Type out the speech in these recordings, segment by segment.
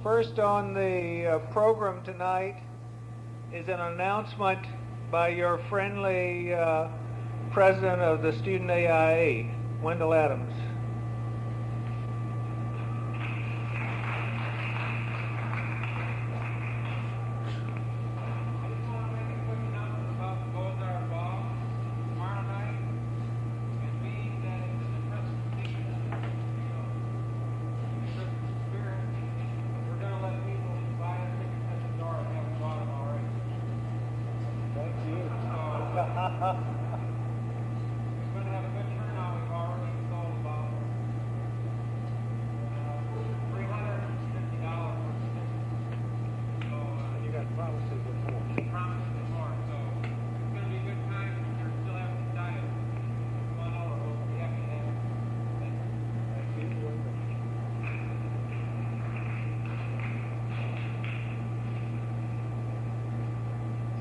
First on the program tonight is an announcement by your friendly president of the Student AIA, Wendell Adams.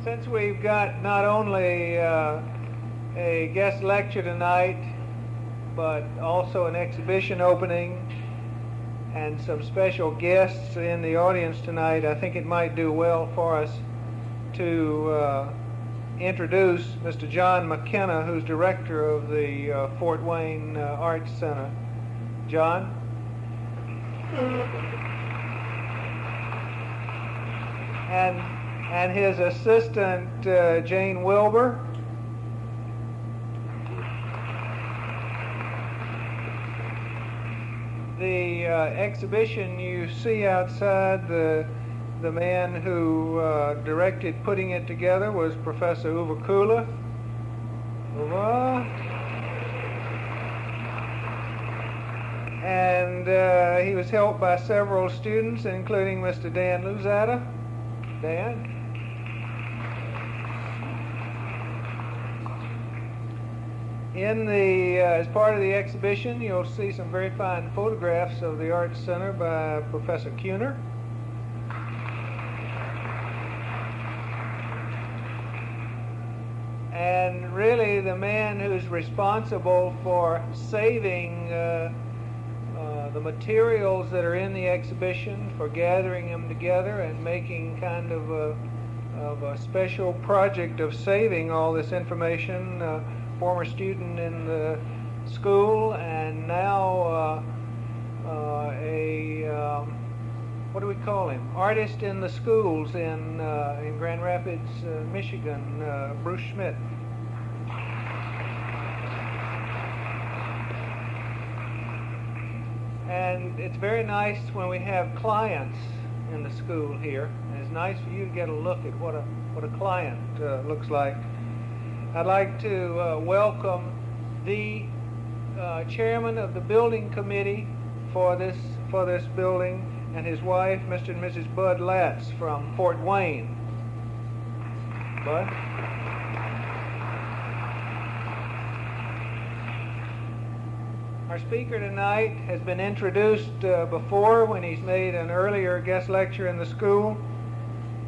Since we've got not only a guest lecture tonight, but also an exhibition opening and some special guests in the audience tonight, I think it might do well for us to introduce Mr. John McKenna, who's director of the Fort Wayne Arts Center. John? And his assistant, Jane Wilbur. The exhibition you see outside, the man who directed putting it together was Professor Uwe Kula. And he was helped by several students, including Mr. Dan Luzada. Dan? In the, as part of the exhibition, you'll see some very fine photographs of the Arts Center by Professor Kuhner. And really the man who's responsible for saving the materials that are in the exhibition, for gathering them together and making kind of a special project of saving all this information. Former student in the school, and now what do we call him? Artist in the schools in Grand Rapids, Michigan, Bruce Schmidt. And it's very nice when we have clients in the school here, and it's nice for you to get a look at what a client looks like. I'd like to welcome the chairman of the building committee for this building and his wife, Mr. and Mrs. Bud Latz from Fort Wayne. Bud? Our speaker tonight has been introduced before when he's made an earlier guest lecture in the school,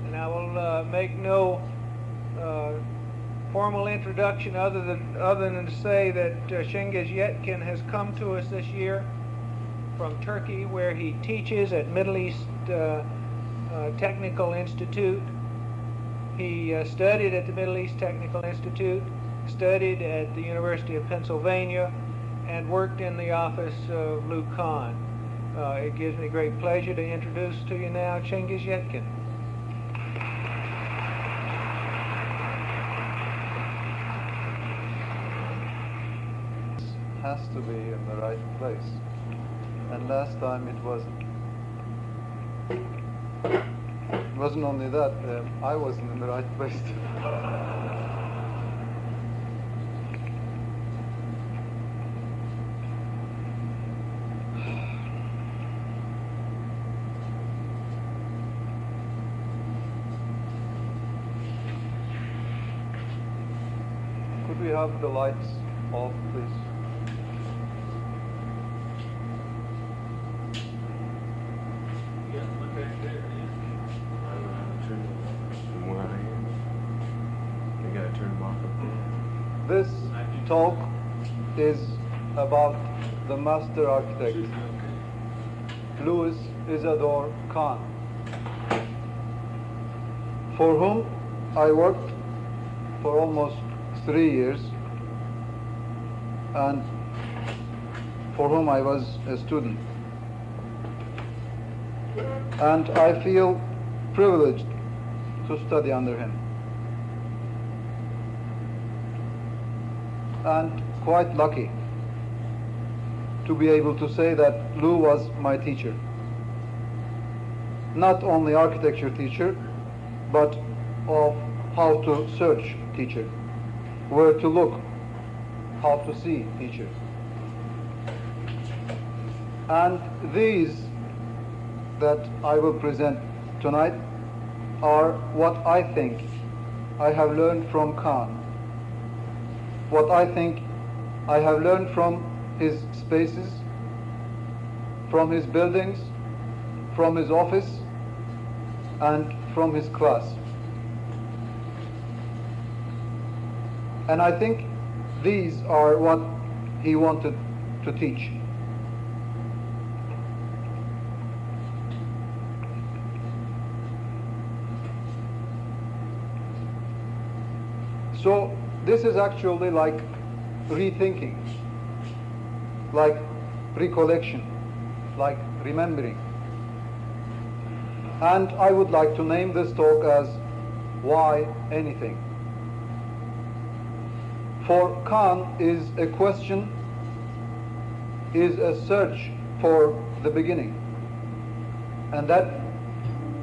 and I will make no formal introduction other than to say that Cengiz Yetken has come to us this year from Turkey, where he teaches at Middle East Technical Institute. He studied at the Middle East Technical Institute, studied at the University of Pennsylvania, and worked in the office of Louis Kahn. It gives me great pleasure to introduce to you now Cengiz Yetken. Has to be in the right place, and last time it wasn't. It wasn't only that, I wasn't in the right place too. Could we have the lights off, please? This talk is about the master architect, Louis Isadore Kahn, for whom I worked for almost 3 years and for whom I was a student. And I feel privileged to study under him. And quite lucky to be able to say that Lou was my teacher. Not only architecture teacher, but of how to search teacher, where to look, how to see teacher. And these that I will present tonight are what I think I have learned from Kahn, what I think I have learned from his spaces, from his buildings, from his office, and from his class. And I think these are what he wanted to teach. So this is actually like rethinking, like recollection, like remembering. And I would like to name this talk as Why Anything? For Kahn is a question, is a search for the beginning. And that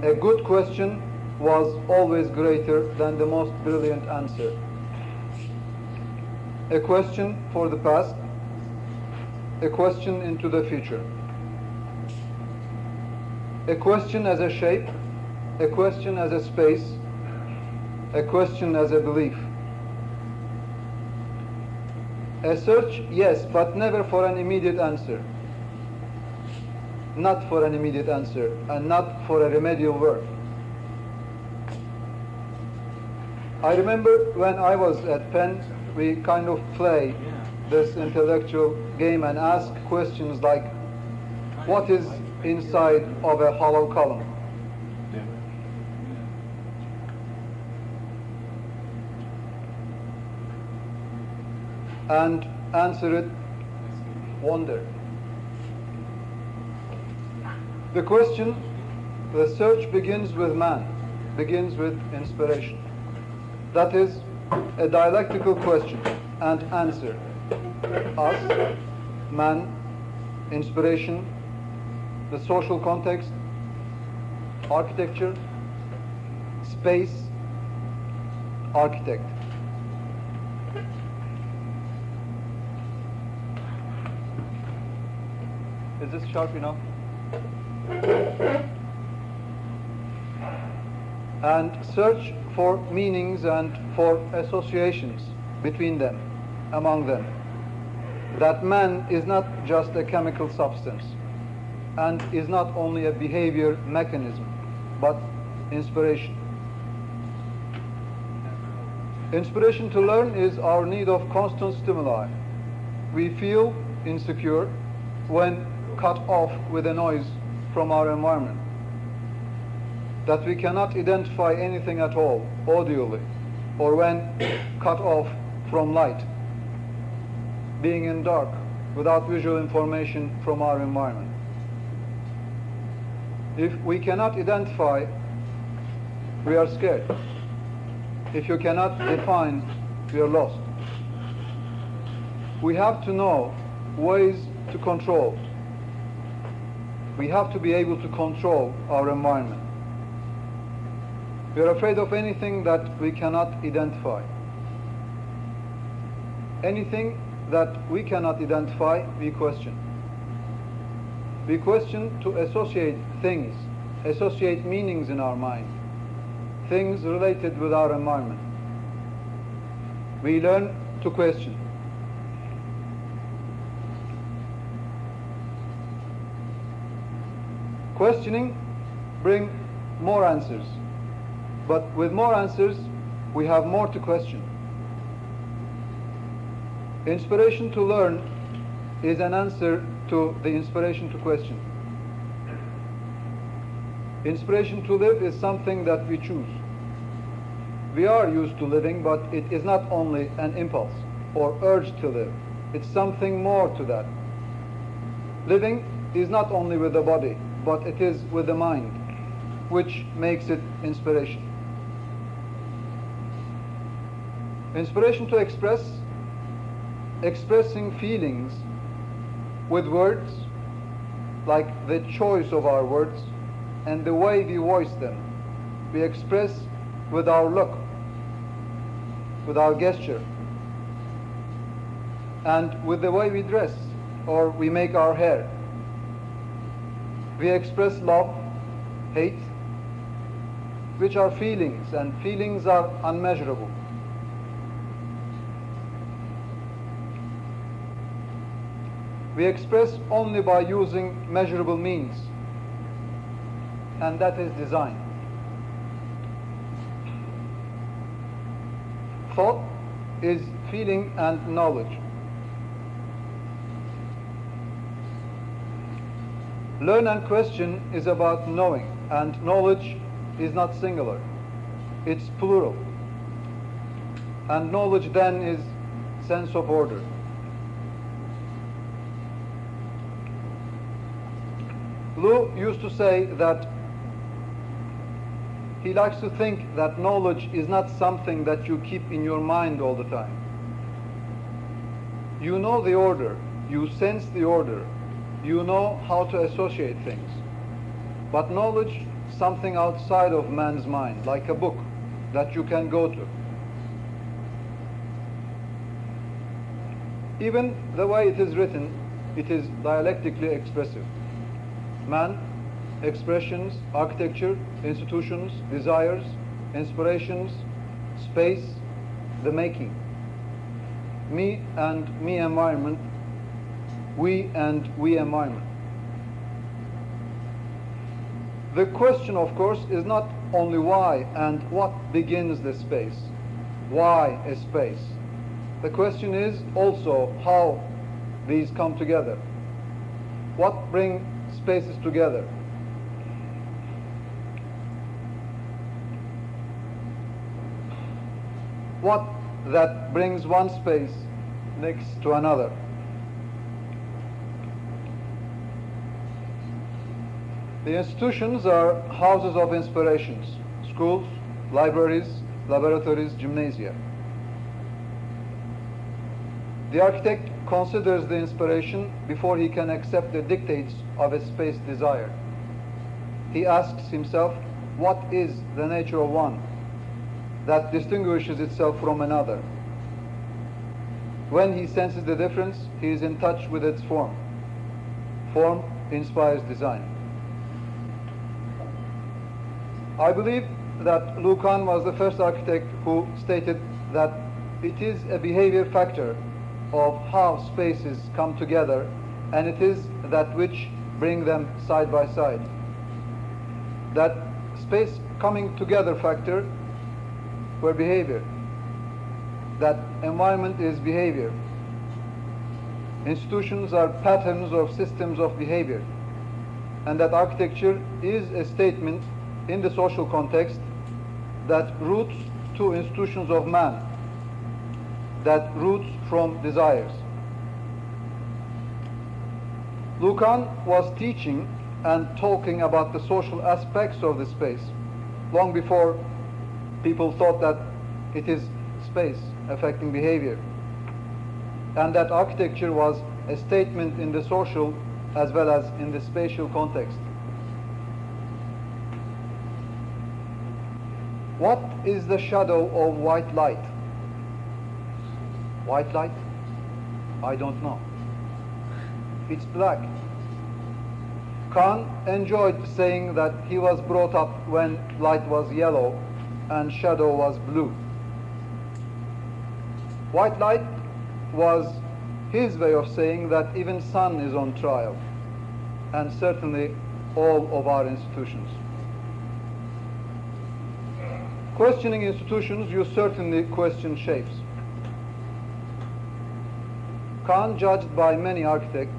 a good question was always greater than the most brilliant answer. A question for the past, a question into the future. A question as a shape, a question as a space, a question as a belief. A search, yes, but never for an immediate answer. Not for an immediate answer, and not for a remedial work. I remember when I was at Penn, we kind of play this intellectual game and ask questions like, what is inside of a hollow column? And answer it, wonder. The question, the search begins with man, begins with inspiration. That is a dialectical question and answer. Us, man, inspiration, the social context, architecture, space, architect. Is this sharp enough? And search for meanings and for associations between them, among them. That man is not just a chemical substance and is not only a behavior mechanism, but inspiration. Inspiration to learn is our need of constant stimuli. We feel insecure when cut off with a noise from our environment, that we cannot identify anything at all audially, or when cut off from light, being in dark without visual information from our environment. If we cannot identify, we are scared. If you cannot define, we are lost. We have to know ways to control. We have to be able to control our environment. We are afraid of anything that we cannot identify. Anything that we cannot identify, we question. We question to associate things, associate meanings in our mind, things related with our environment. We learn to question. Questioning brings more answers, but with more answers, we have more to question. Inspiration to learn is an answer to the inspiration to question. Inspiration to live is something that we choose. We are used to living, but it is not only an impulse or urge to live. It's something more to that. Living is not only with the body, but it is with the mind, which makes it inspiration. Inspiration to expressing feelings with words, like the choice of our words and the way we voice them. We express with our look, with our gesture, and with the way we dress or we make our hair. We express love, hate, which are feelings, and feelings are unmeasurable. We express only by using measurable means, and that is design. Thought is feeling and knowledge. Learn and question is about knowing, and knowledge is not singular, it's plural. And knowledge then is sense of order. Lou used to say that he likes to think that knowledge is not something that you keep in your mind all the time. You know the order, you sense the order, you know how to associate things. But knowledge is something outside of man's mind, like a book that you can go to. Even the way it is written, it is dialectically expressive. Man, expressions, architecture, institutions, desires, inspirations, space, the making. Me and me environment, we and we environment. The question, of course, is not only why and what begins the space. Why a space? The question is also how these come together. What brings spaces together? What that brings one space next to another? The institutions are houses of inspirations, schools, libraries, laboratories, gymnasia. The architect considers the inspiration before he can accept the dictates of a space desire. He asks himself, what is the nature of one that distinguishes itself from another? When he senses the difference, he is in touch with its form. Form inspires design. I believe that Louis Kahn was the first architect who stated that it is a behavior factor of how spaces come together, and it is that which bring them side by side. That space coming together factor were behavior. That environment is behavior. Institutions are patterns of systems of behavior, and that architecture is a statement in the social context that roots to institutions of man, that roots from desires. Louis Kahn was teaching and talking about the social aspects of the space long before people thought that it is space affecting behavior, and that architecture was a statement in the social as well as in the spatial context. What is the shadow of white light? White light? I don't know. It's black. Kahn enjoyed saying that he was brought up when light was yellow and shadow was blue. White light was his way of saying that even sun is on trial, and certainly all of our institutions. Questioning institutions, you certainly question shapes. Kahn judged by many architects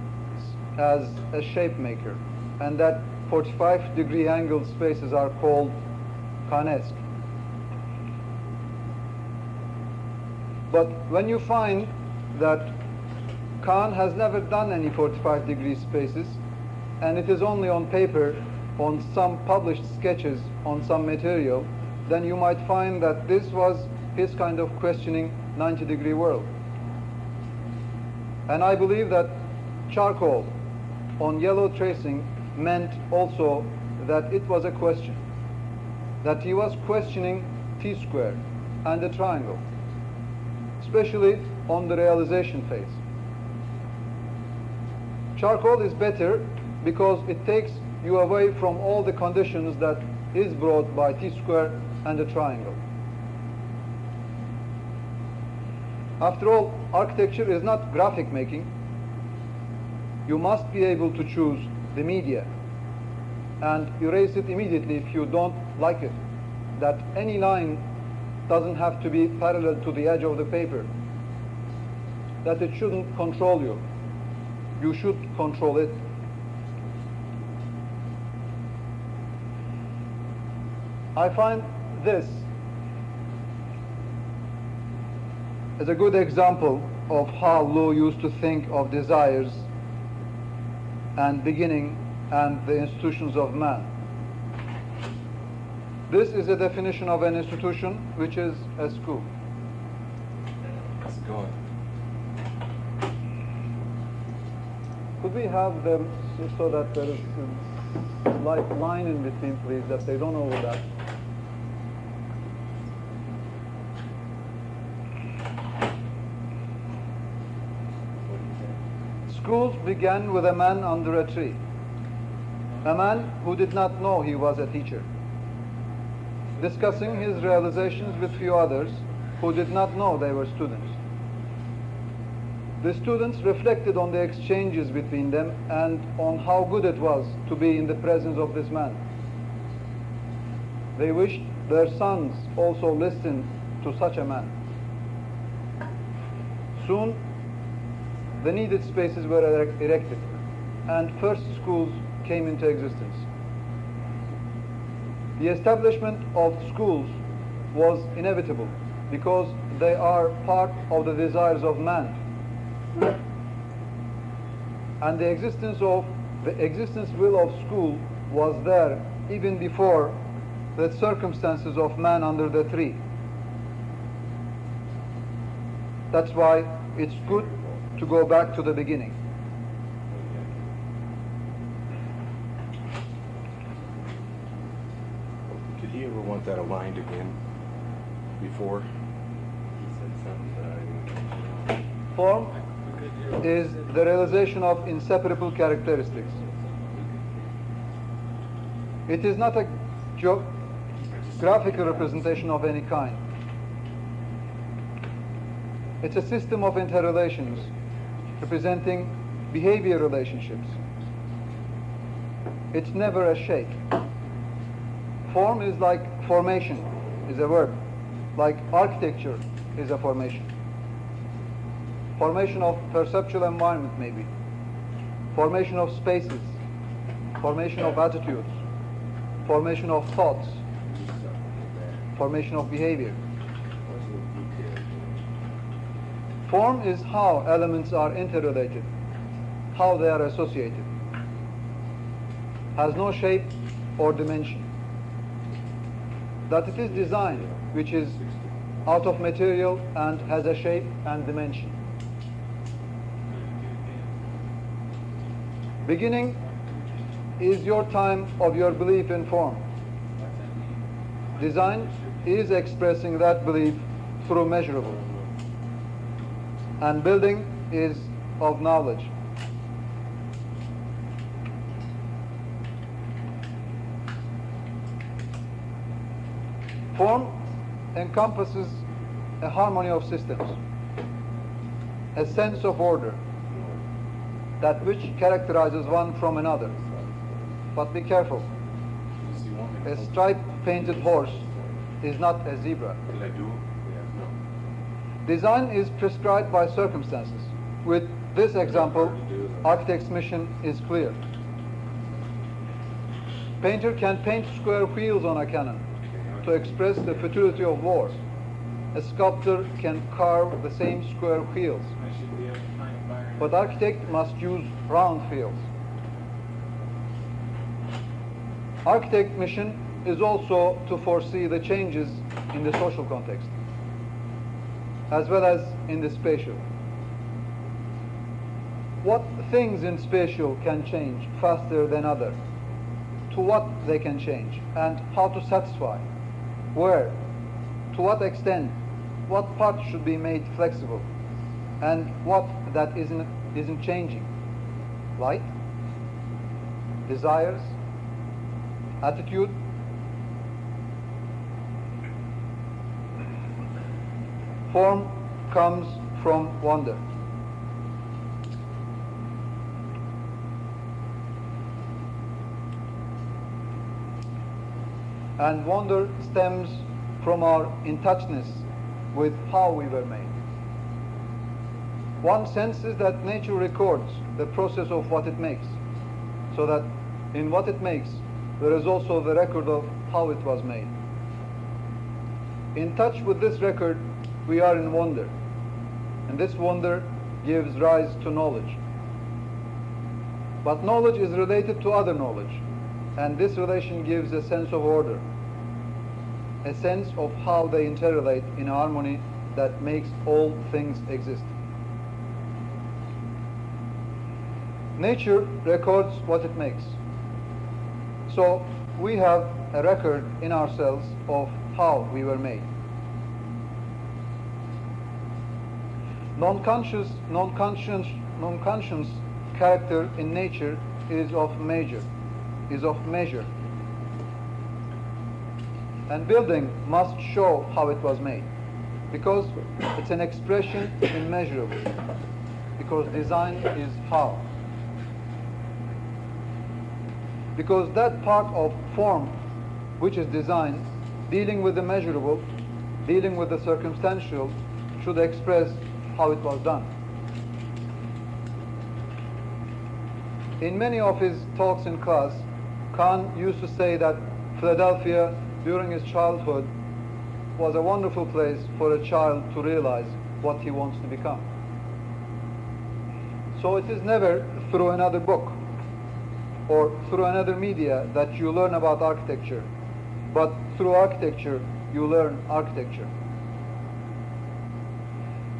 as a shape maker, and that 45-degree angled spaces are called Kahnesque. But when you find that Kahn has never done any 45-degree spaces, and it is only on paper, on some published sketches on some material, then you might find that this was his kind of questioning 90-degree world. And I believe that charcoal on yellow tracing meant also that it was a question, that he was questioning T-square and the triangle, especially on the realization phase. Charcoal is better because it takes you away from all the conditions that is brought by T-square and the triangle. After all, architecture is not graphic making. You must be able to choose the media and erase it immediately if you don't like it. That any line doesn't have to be parallel to the edge of the paper. That it shouldn't control you. You should control it. I find this as a good example of how Louis used to think of desires and beginning and the institutions of man. This is a definition of an institution, which is a school. How's it going? Could we have them so that there is a light line in between, please, that they don't overlap? Schools began with a man under a tree, a man who did not know he was a teacher, discussing his realizations with few others who did not know they were students. The students reflected on the exchanges between them and on how good it was to be in the presence of this man. They wished their sons also listened to such a man. Soon, the needed spaces were erected, and first schools came into existence. The establishment of schools was inevitable because they are part of the desires of man. And the existence will of school was there even before the circumstances of man under the tree. That's why it's good to go back to the beginning. Did he ever want that aligned again before? He said something that I didn't know. Form is the realization of inseparable characteristics. It is not a graphical representation of any kind. It's a system of interrelations representing behavior relationships. It's never a shape. Form is like formation, is a verb. Like architecture is a formation. Formation of perceptual environment maybe. Formation of spaces. Formation of attitudes. Formation of thoughts. Formation of behavior. Form is how elements are interrelated, how they are associated. Has no shape or dimension. That it is design, which is out of material and has a shape and dimension. Beginning is your time of your belief in form. Design is expressing that belief through measurable. And building is of knowledge. Form encompasses a harmony of systems, a sense of order, that which characterizes one from another. But be careful. A striped painted horse is not a zebra. Design is prescribed by circumstances. With this example, architect's mission is clear. Painter can paint square wheels on a cannon to express the futility of war. A sculptor can carve the same square wheels. But architect must use round wheels. Architect mission is also to foresee the changes in the social context, as well as in the spatial. What things in spatial can change faster than others? To what they can change, and how to satisfy? Where? To what extent? What part should be made flexible? And what that isn't changing? Light? Desires? Attitude? Form comes from wonder. And wonder stems from our in-touchness with how we were made. One senses that nature records the process of what it makes, so that in what it makes, there is also the record of how it was made. In touch with this record, we are in wonder, and this wonder gives rise to knowledge. But knowledge is related to other knowledge, and this relation gives a sense of order, a sense of how they interrelate in harmony that makes all things exist. Nature records what it makes. So we have a record in ourselves of how we were made. Non-conscious character in nature is of measure. And building must show how it was made, because it's an expression immeasurable, because design is how. Because that part of form which is design, dealing with the measurable, dealing with the circumstantial, should express how it was done. In many of his talks in class, Kahn used to say that Philadelphia during his childhood was a wonderful place for a child to realize what he wants to become. So it is never through another book or through another media that you learn about architecture, but through architecture you learn architecture.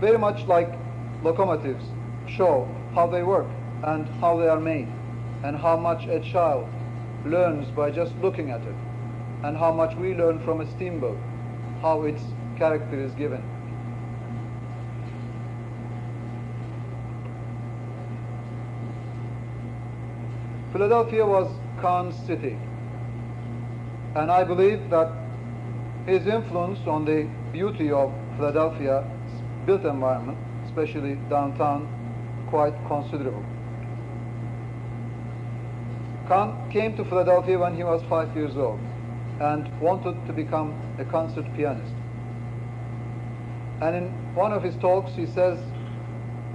Very much like locomotives show how they work and how they are made, and how much a child learns by just looking at it, and how much we learn from a steamboat, how its character is given. Philadelphia was Kahn's city, and I believe that his influence on the beauty of Philadelphia's built environment, especially downtown, quite considerable. Kahn came to Philadelphia when he was 5 years old and wanted to become a concert pianist. And in one of his talks he says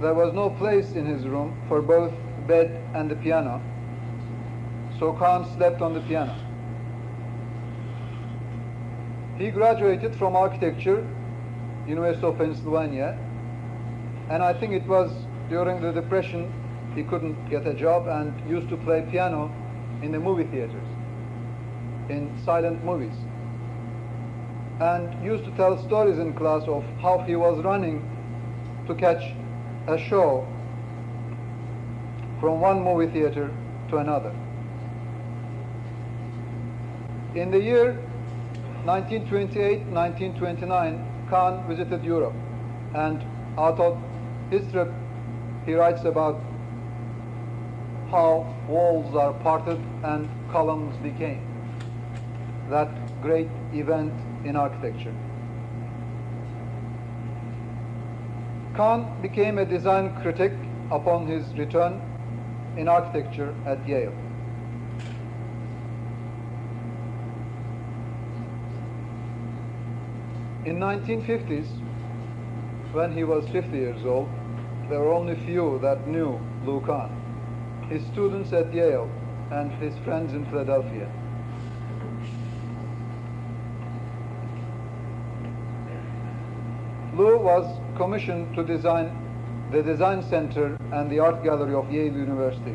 there was no place in his room for both bed and the piano, so Kahn slept on the piano. He graduated from architecture, University of Pennsylvania, and I think it was during the Depression he couldn't get a job and used to play piano in the movie theaters, in silent movies, and used to tell stories in class of how he was running to catch a show from one movie theater to another. In the year 1928-1929, Kahn visited Europe, and out of his trip he writes about how walls are parted and columns became, that great event in architecture. Kahn became a design critic upon his return in architecture at Yale. In 1950s, when he was 50 years old, there were only few that knew Louis Kahn, his students at Yale and his friends in Philadelphia. Lou was commissioned to design the Design Center and the Art Gallery of Yale University.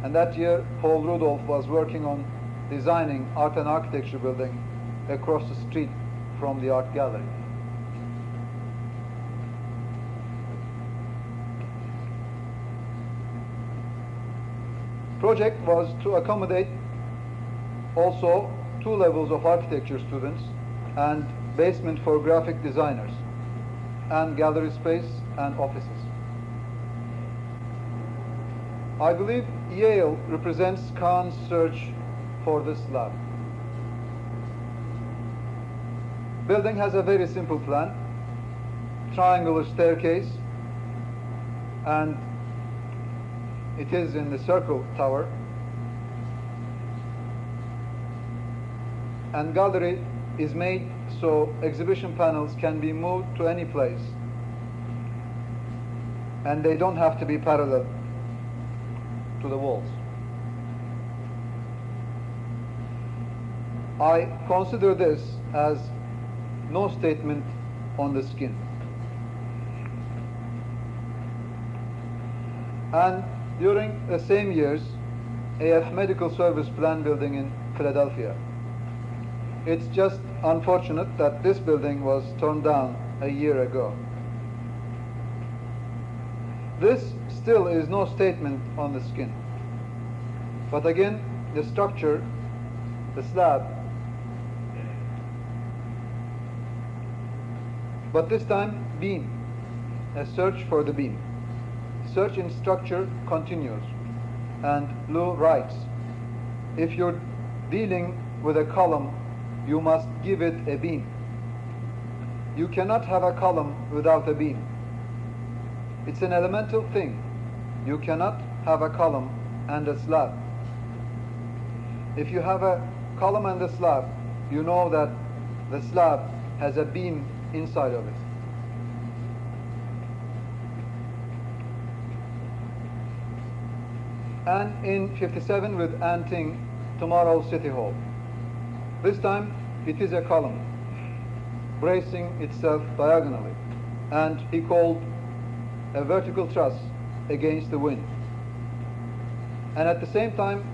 And that year, Paul Rudolph was working on designing Art and Architecture building across the street from the Art Gallery. Project was to accommodate also 2 levels of architecture students and basement for graphic designers and gallery space and offices. I believe Yale represents Kahn's search for this lab. Building has a very simple plan: triangular staircase, and it is in the circle tower, and gallery is made so exhibition panels can be moved to any place, and they don't have to be parallel to the walls. I consider this as no statement on the skin. And during the same years, AF Medical Service Plan building in Philadelphia. It's just unfortunate that this building was torn down a year ago. This still is no statement on the skin. But again, the structure, the slab, but this time beam, a search for the beam. Search in structure continues, and Lou writes, if you're dealing with a column, you must give it a beam. You cannot have a column without a beam. It's an elemental thing. You cannot have a column and a slab. If you have a column and a slab, you know that the slab has a beam inside of it. And in 57 with Anting, Tomorrow City Hall. This time it is a column, bracing itself diagonally, and he called a vertical truss against the wind. And at the same time,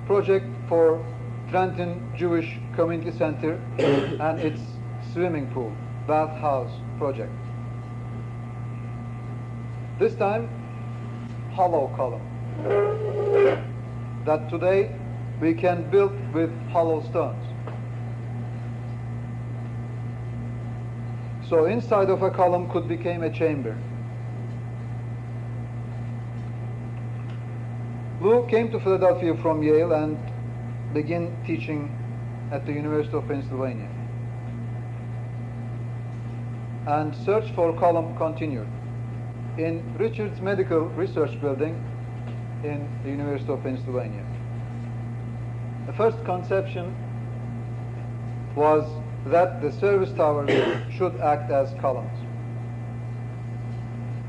project for Trenton Jewish Community Center and its swimming pool, bathhouse project. This time, hollow column, that today we can build with hollow stones. So inside of a column could become a chamber. Lou came to Philadelphia from Yale and began teaching at the University of Pennsylvania. And search for column continued in Richards Medical Research Building in the University of Pennsylvania. The first conception was that the service towers should act as columns.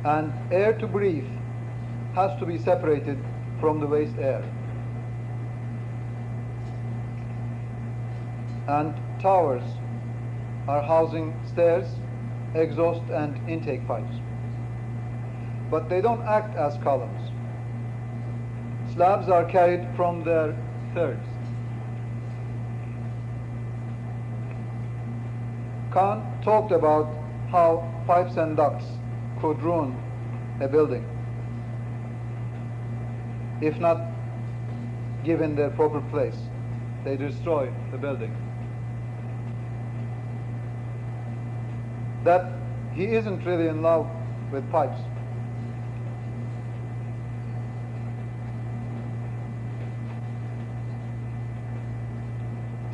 And air to breathe has to be separated from the waste air. And towers are housing stairs, exhaust and intake pipes. But they don't act as columns. Slabs are carried from their thirds. Kahn talked about how pipes and ducts could ruin a building if not given their proper place. They destroy the building. That he isn't really in love with pipes.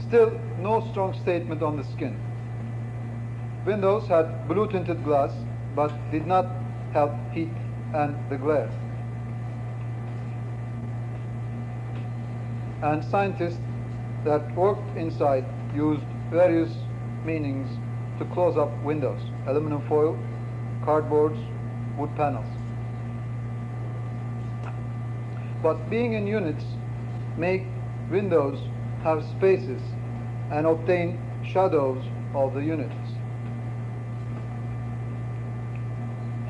Still, no strong statement on the skin. Windows had blue tinted glass, but did not help heat and the glare. And scientists that worked inside used various meanings to close up windows: aluminum foil, cardboards, wood panels. But being in units make windows have spaces and obtain shadows of the units.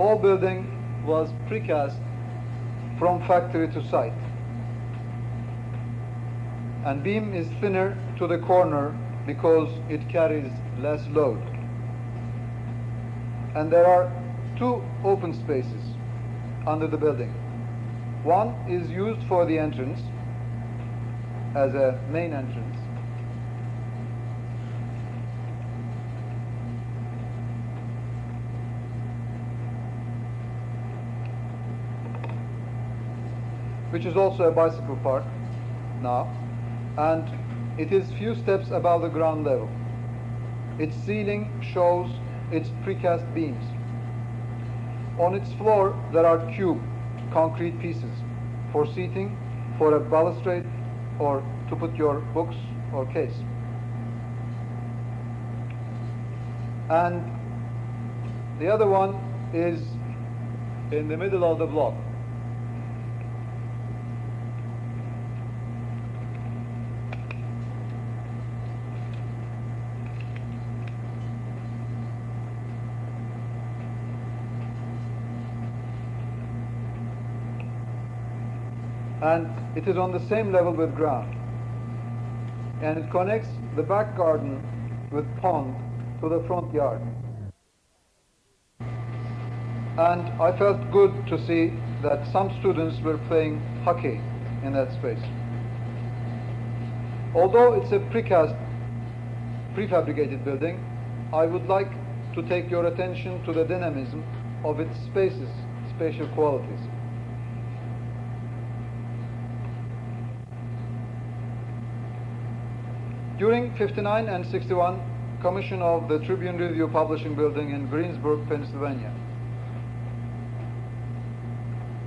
whole building was precast from factory to site. And beam is thinner to the corner because it carries less load. And there are two open spaces under the building. One is used for the entrance as a main entrance. Which is also a bicycle park now, and it is few steps above the ground level. Its ceiling shows its precast beams. On its floor there are cube concrete pieces for seating, for a balustrade, or to put your books or case. And the other one is in the middle of the block. And it is on the same level with ground. And it connects the back garden with pond to the front yard. And I felt good to see that some students were playing hockey in that space. Although it's a precast, prefabricated building, I would like to take your attention to the dynamism of its spaces, spatial qualities. During 59 and 61, commission of the Tribune Review Publishing Building in Greensburg, Pennsylvania.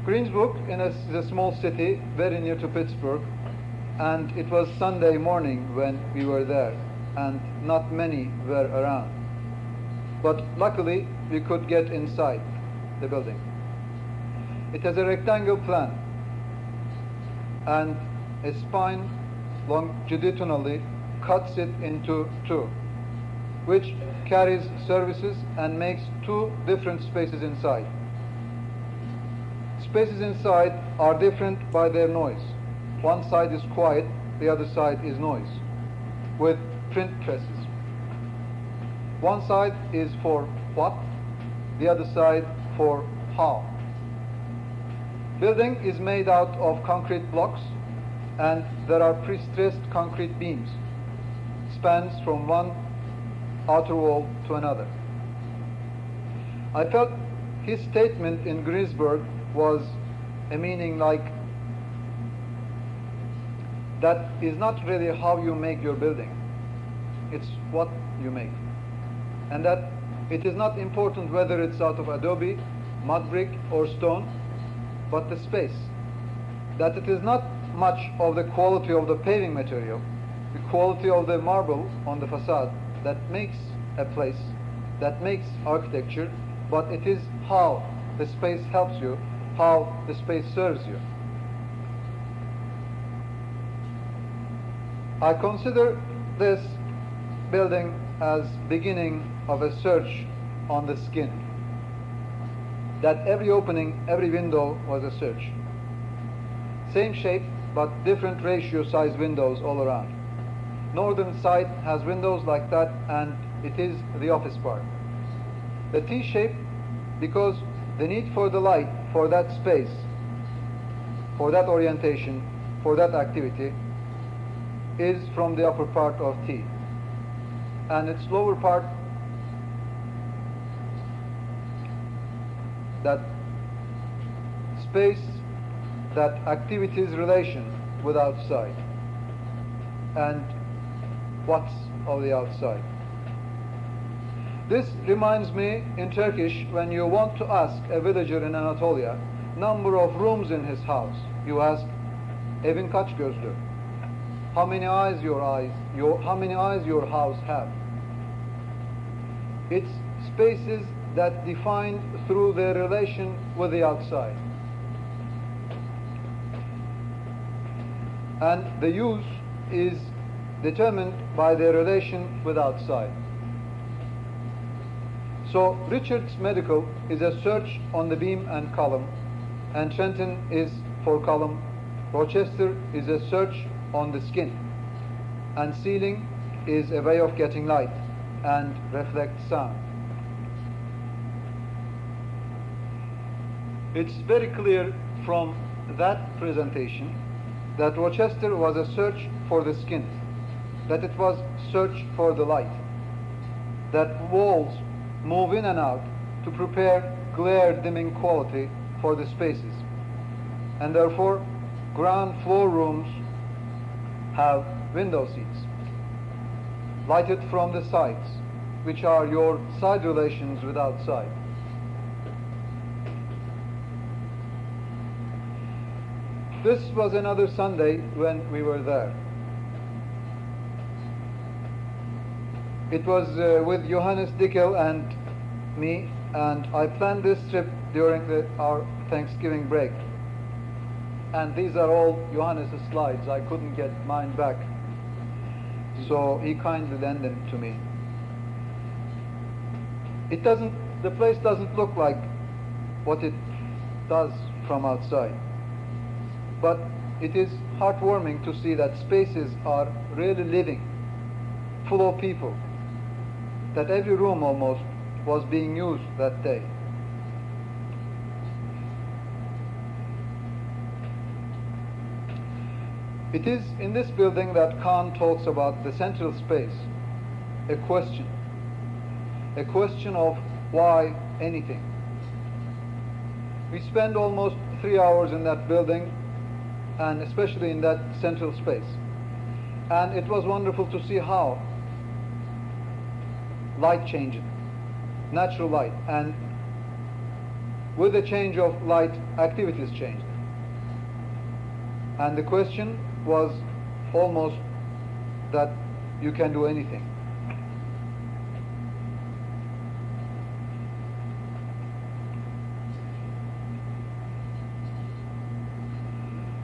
Greensburg is a small city very near to Pittsburgh, and it was Sunday morning when we were there, and not many were around. But luckily, we could get inside the building. It has a rectangle plan, and a spine longitudinally cuts it into two, which carries services and makes two different spaces inside. Spaces inside are different by their noise. One side is quiet, the other side is noise, with print presses. One side is for what, the other side for how. Building is made out of concrete blocks, and there are pre-stressed concrete beams, spans from one outer wall to another. I felt his statement in Greensburg was a meaning like, that is not really how you make your building, it's what you make. And that it is not important whether it's out of adobe, mud brick or stone, but the space. That it is not much of the quality of the paving material, the quality of the marble on the facade that makes a place, that makes architecture, but it is how the space helps you, how the space serves you. I consider this building as beginning of a search on the skin. That every opening, every window was a search. Same shape, but different ratio size windows all around. Northern side has windows like that, and it is the office part. The T-shape, because the need for the light, for that space, for that orientation, for that activity, is from the upper part of T. And its lower part, that space, that activity's relation with outside, and what's of the outside. This reminds me in Turkish, when you want to ask a villager in Anatolia number of rooms in his house, you ask, evin kaç gözlü? How many eyes your house have? It's spaces that define through their relation with the outside. And the use is determined by their relation with outside. So Richards Medical is a search on the beam and column, and Trenton is for column. Rochester is a search on the skin, and ceiling is a way of getting light and reflect sound. It's very clear from that presentation that Rochester was a search for the skin, that it was search for the light, that walls move in and out to prepare glare dimming quality for the spaces, and therefore ground floor rooms have window seats lighted from the sides, which are your side relations with outside. This was another Sunday when we were there. It was with Johannes Dickel and me, and I planned this trip during our Thanksgiving break. And these are all Johannes' slides. I couldn't get mine back, so he kindly lent them to me. The place doesn't look like what it does from outside, but it is heartwarming to see that spaces are really living, full of people, that every room almost was being used that day. It is in this building that Kahn talks about the central space, a question of why anything. We spend almost 3 hours in that building, and especially in that central space. And it was wonderful to see how light changes, natural light, and with the change of light, activities changed. And the question was almost that you can do anything.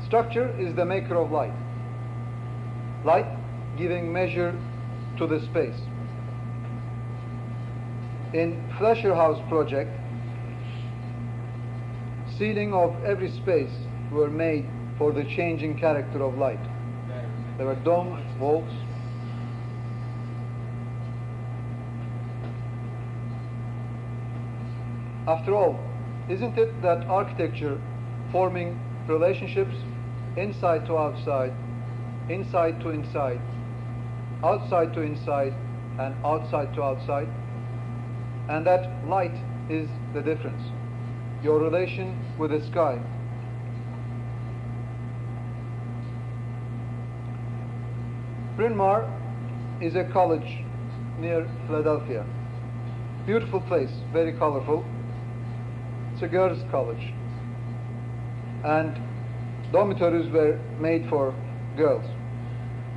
Structure is the maker of light. Light giving measure to the space. In Fleischer House project, ceiling of every space were made for the changing character of light. There were domes, vaults. After all, isn't it that architecture forming relationships inside to outside, inside to inside, outside to inside, and outside to outside? And that light is the difference, your relation with the sky. Bryn Mawr is a college near Philadelphia. Beautiful place, very colorful. It's a girls' college. And dormitories were made for girls.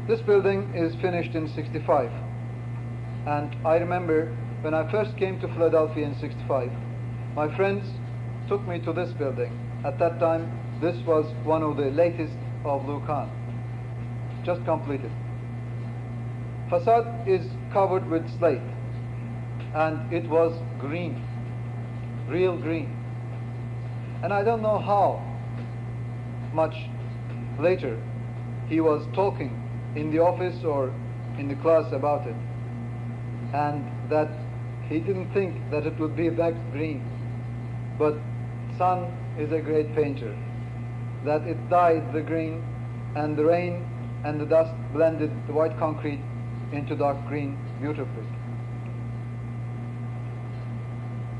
This building is finished in '65. And I remember when I first came to Philadelphia in '65, my friends took me to this building. At that time, this was one of the latest of Louis Kahn, just completed. Facade is covered with slate, and it was green, real green. And I don't know how much later he was talking in the office or in the class about it, and that he didn't think that it would be that green. But sun is a great painter, that it dyed the green, and the rain and the dust blended the white concrete into dark green beautifully.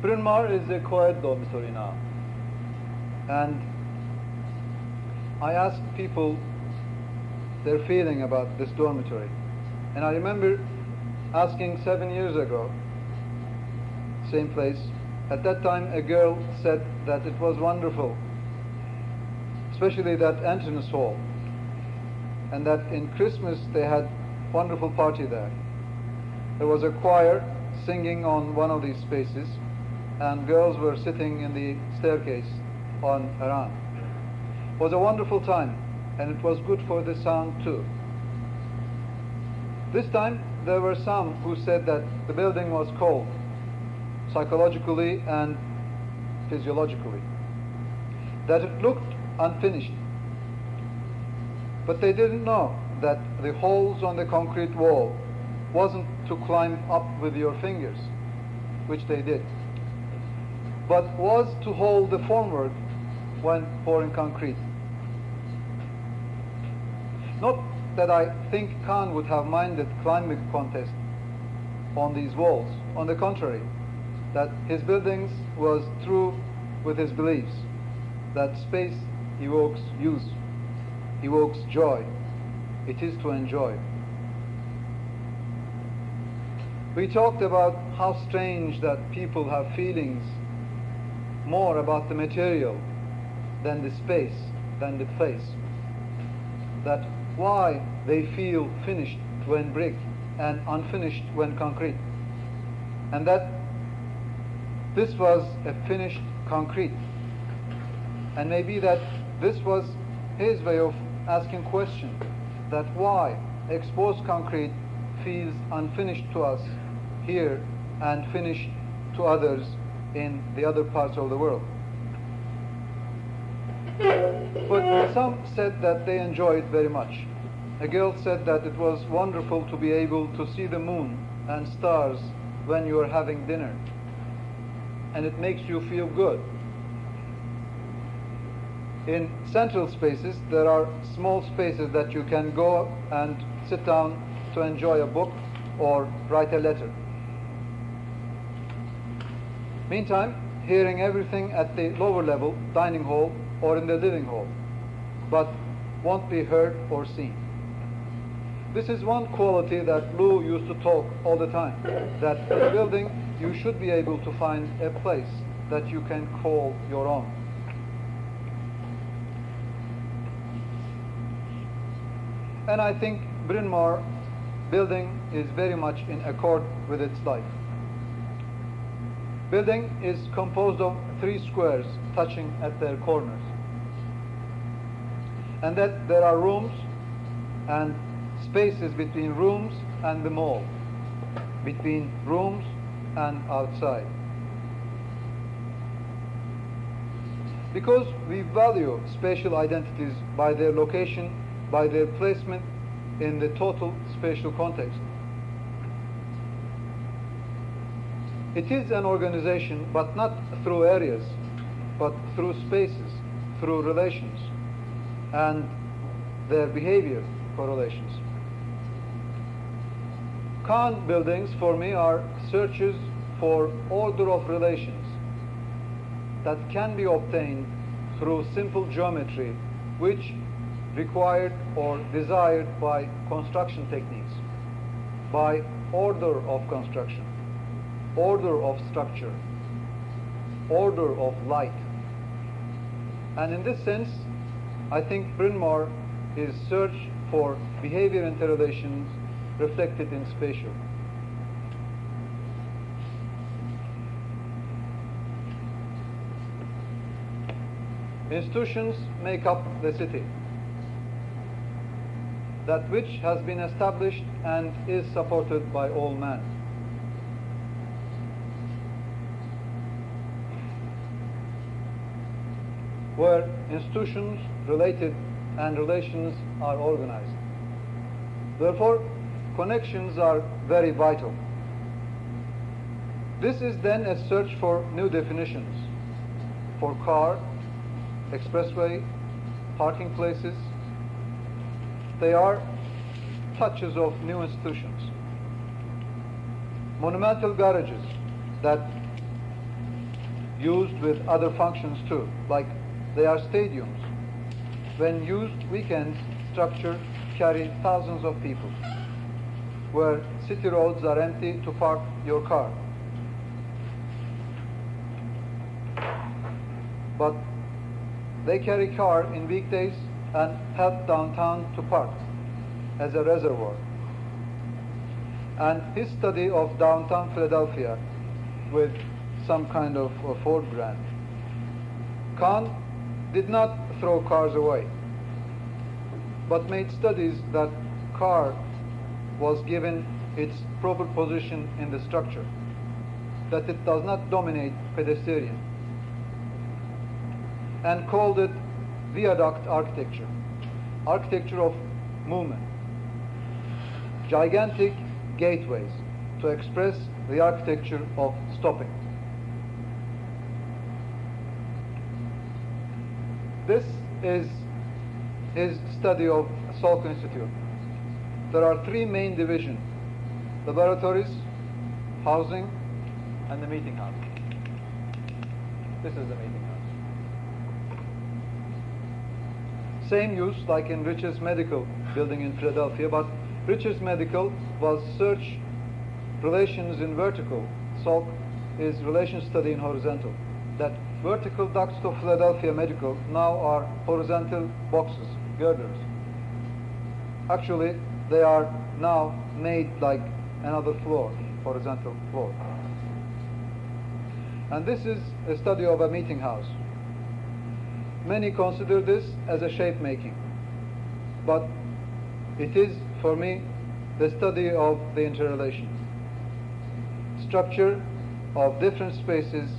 Bryn Mawr is a co-ed dormitory now, and I asked people their feeling about this dormitory. And I remember asking 7 years ago, same place. At that time, a girl said that it was wonderful, especially that entrance hall, and that in Christmas they had wonderful party there. There was a choir singing on one of these spaces, and girls were sitting in the staircase on around. It was a wonderful time, and it was good for the sound too. This time there were some who said that the building was cold, psychologically and physiologically, that it looked unfinished. But they didn't know that the holes on the concrete wall wasn't to climb up with your fingers, which they did, but was to hold the formwork when pouring concrete. Not that I think Kahn would have minded climbing contest on these walls. On the contrary, that his buildings was true with his beliefs, that space evokes use, evokes joy. It is to enjoy. We talked about how strange that people have feelings more about the material than the space, than the place. That why they feel finished when brick and unfinished when concrete. And that this was a finished concrete. And maybe that this was his way of asking question, that why exposed concrete feels unfinished to us here and finished to others in the other parts of the world. But some said that they enjoyed very much. A girl said that it was wonderful to be able to see the moon and stars when you are having dinner, and it makes you feel good. In central spaces, there are small spaces that you can go and sit down to enjoy a book or write a letter. Meantime, hearing everything at the lower level, dining hall or in the living hall, but won't be heard or seen. This is one quality that Lou used to talk all the time, that in a building you should be able to find a place that you can call your own. And I think Bryn Mawr building is very much in accord with its life. Building is composed of 3 squares touching at their corners, and that there are rooms and spaces between rooms and the mall, between rooms and outside. Because we value spatial identities by their location, by their placement in the total spatial context. It is an organization, but not through areas, but through spaces, through relations, and their behavior correlations. Kahn buildings for me are searches for order of relations that can be obtained through simple geometry, which required or desired by construction techniques, by order of construction, order of structure, order of light. And in this sense, I think Bryn Mawr is search for behavior interrelations reflected in spatial. Institutions make up the city, that which has been established and is supported by all men. Where institutions related and relations are organized. Therefore, connections are very vital. This is then a search for new definitions for car, expressway, parking places. They are touches of new institutions. Monumental garages that used with other functions too, like they are stadiums. When used weekends, structure carry thousands of people, where city roads are empty to park your car. But they carry car in weekdays and help downtown to park as a reservoir. And his study of downtown Philadelphia with some kind of a Ford brand. Kahn did not throw cars away, but made studies that car was given its proper position in the structure. that it does not dominate pedestrian, and called it viaduct architecture, architecture of movement, gigantic gateways to express the architecture of stopping. This is his study of Salk Institute. There are three main divisions: laboratories, housing, and the meeting house. This is the meeting house. Same use like in Richards Medical building in Philadelphia, but Richards Medical was search relations in vertical. Salk is relation study in horizontal. That vertical ducts of Philadelphia Medical now are horizontal boxes, girders. Actually, they are now made like another floor, horizontal floor. And this is a study of a meeting house. Many consider this as a shape making, but it is, for me, the study of the interrelation, structure of different spaces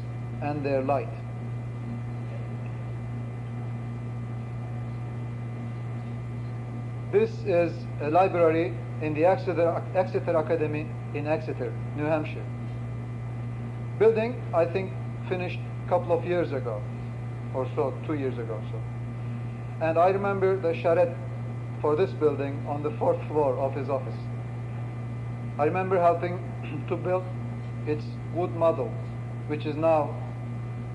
and their light. This is a library in the Exeter Academy in Exeter, New Hampshire. Building, I think, finished a couple of years ago, or so, 2 years ago or so. And I remember the charrette for this building on the 4th floor of his office. I remember helping to build its wood model, which is now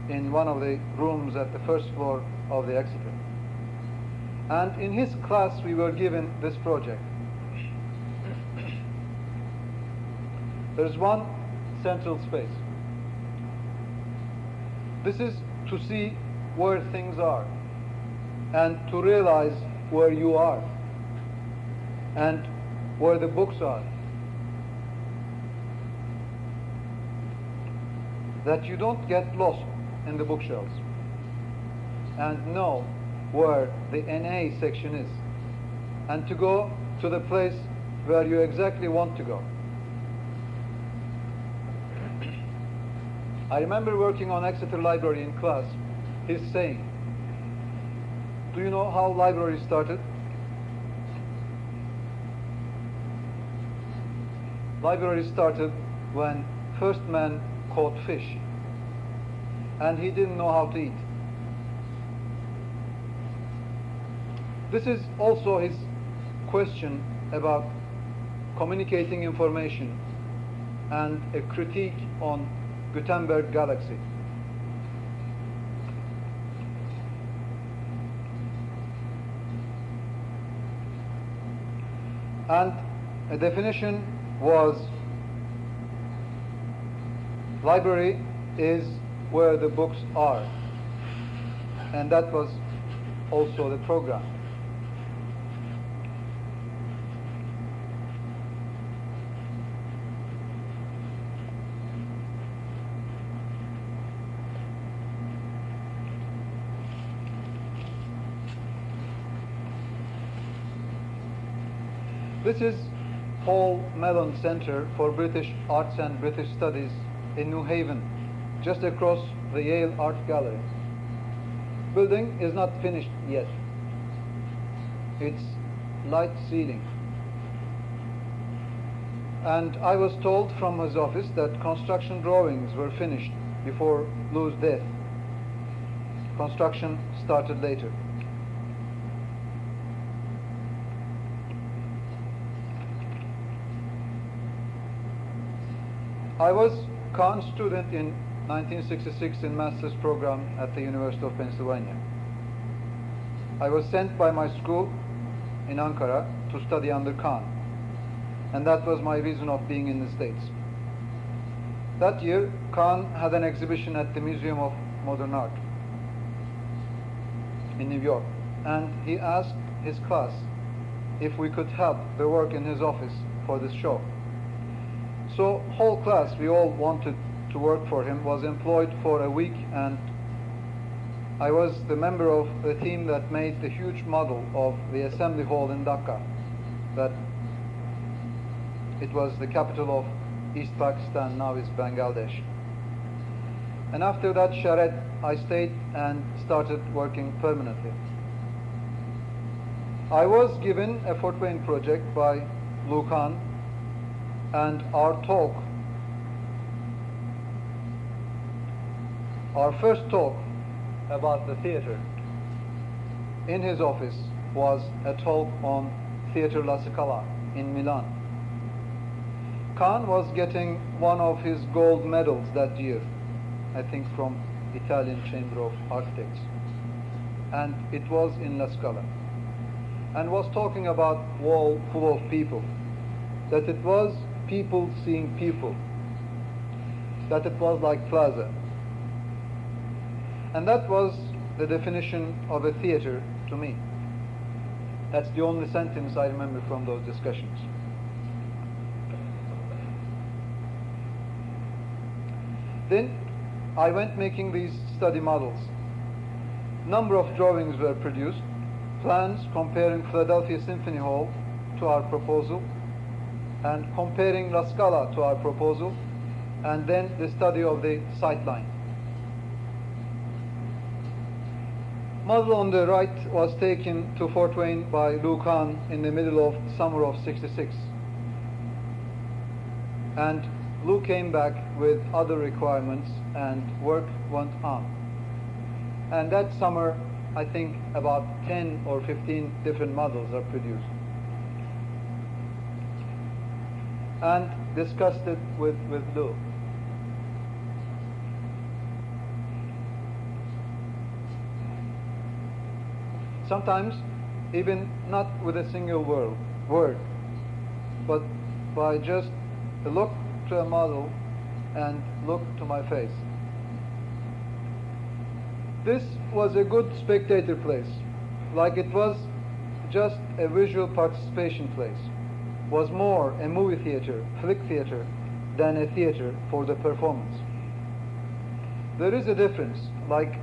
in one of the rooms at the 1st floor of the Exeter. And in his class we were given this project. There's one central space. This is to see where things are and to realize where you are and where the books are. That you don't get lost in the bookshelves and know where the NA section is, and to go to the place where you exactly want to go. I remember working on Exeter Library in class, he's saying, do you know how libraries started? Library started when first man caught fish, and he didn't know how to eat. This is also his question about communicating information and a critique on Gutenberg Galaxy. And a definition was, library is where the books are. And that was also the program. This is Paul Mellon Center for British Arts and British Studies in New Haven, just across the Yale Art Gallery. Building is not finished yet. It's light ceiling. And I was told from his office that construction drawings were finished before Lou's death. Construction started later. I was Kahn student in 1966 in master's program at the University of Pennsylvania. I was sent by my school in Ankara to study under Kahn, and that was my reason of being in the States. That year, Kahn had an exhibition at the Museum of Modern Art in New York, and he asked his class if we could help the work in his office for this show. So whole class, we all wanted to work for him, was employed for a week, and I was the member of the team that made the huge model of the assembly hall in Dhaka, that it was the capital of East Pakistan, now is Bangladesh. And after that charrette, I stayed and started working permanently. I was given a Fort Wayne project by Louis Kahn, and our first talk about the theater in his office was a talk on Theatre La Scala in Milan. Kahn was getting one of his gold medals that year, I think from Italian Chamber of Architects, and it was in La Scala, and was talking about wall full of people, that it was people seeing people, that it was like plaza. And that was the definition of a theater to me. That's the only sentence I remember from those discussions. Then I went making these study models. Number of drawings were produced, plans comparing Philadelphia Symphony Hall to our proposal, and comparing La Scala to our proposal, and then the study of the sightline. Model on the right was taken to Fort Wayne by Louis Kahn in the middle of summer of '66. And Lou came back with other requirements and work went on. And that summer, I think about 10 or 15 different models are produced. And discussed it with Lou. Sometimes even not with a single word, but by just a look to a model and look to my face. This was a good spectator place, like it was just a visual participation place, was more a movie theater, flick theater, than a theater for the performance. There is a difference, like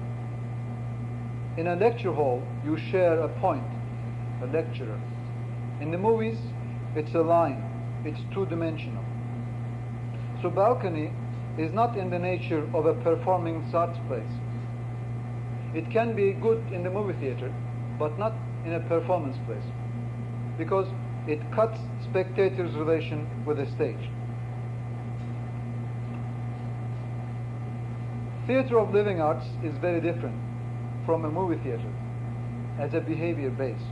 in a lecture hall, you share a point, a lecturer. In the movies, it's a line, it's two-dimensional. So balcony is not in the nature of a performing arts place. It can be good in the movie theater, but not in a performance place, because it cuts spectators' relation with the stage. Theater of Living Arts is very different from a movie theater as a behavior base.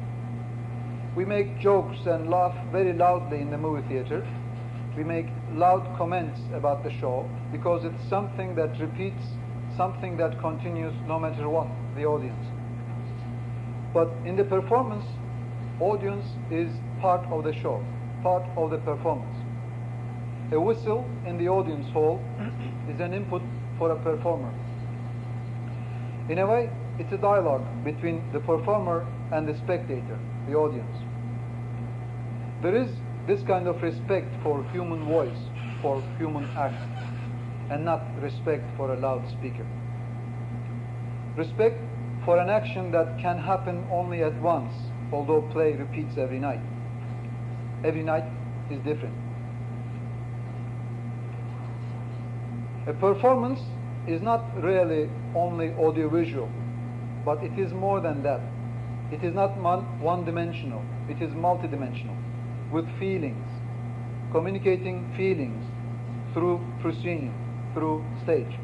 We make jokes and laugh very loudly in the movie theater. We make loud comments about the show because it's something that repeats, something that continues no matter what the audience. But in the performance, audience is part of the show, part of the performance. A whistle in the audience hall is an input for a performer. In a way, it's a dialogue between the performer and the spectator, the audience. There is this kind of respect for human voice, for human act, and not respect for a loudspeaker. Respect for an action that can happen only at once, although play repeats every night. Every night is different. A performance is not really only audiovisual, but it is more than that. It is not one-dimensional, it is multidimensional, with feelings, communicating feelings through proscenium, through stage.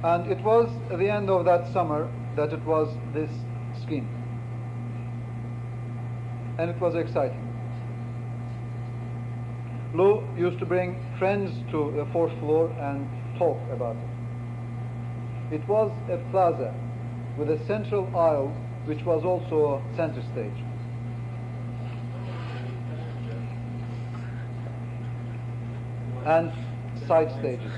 And it was at the end of that summer that it was this scheme. And it was exciting. Lou used to bring friends to the fourth floor and talk about it. It was a plaza with a central aisle, which was also a center stage. And side stages.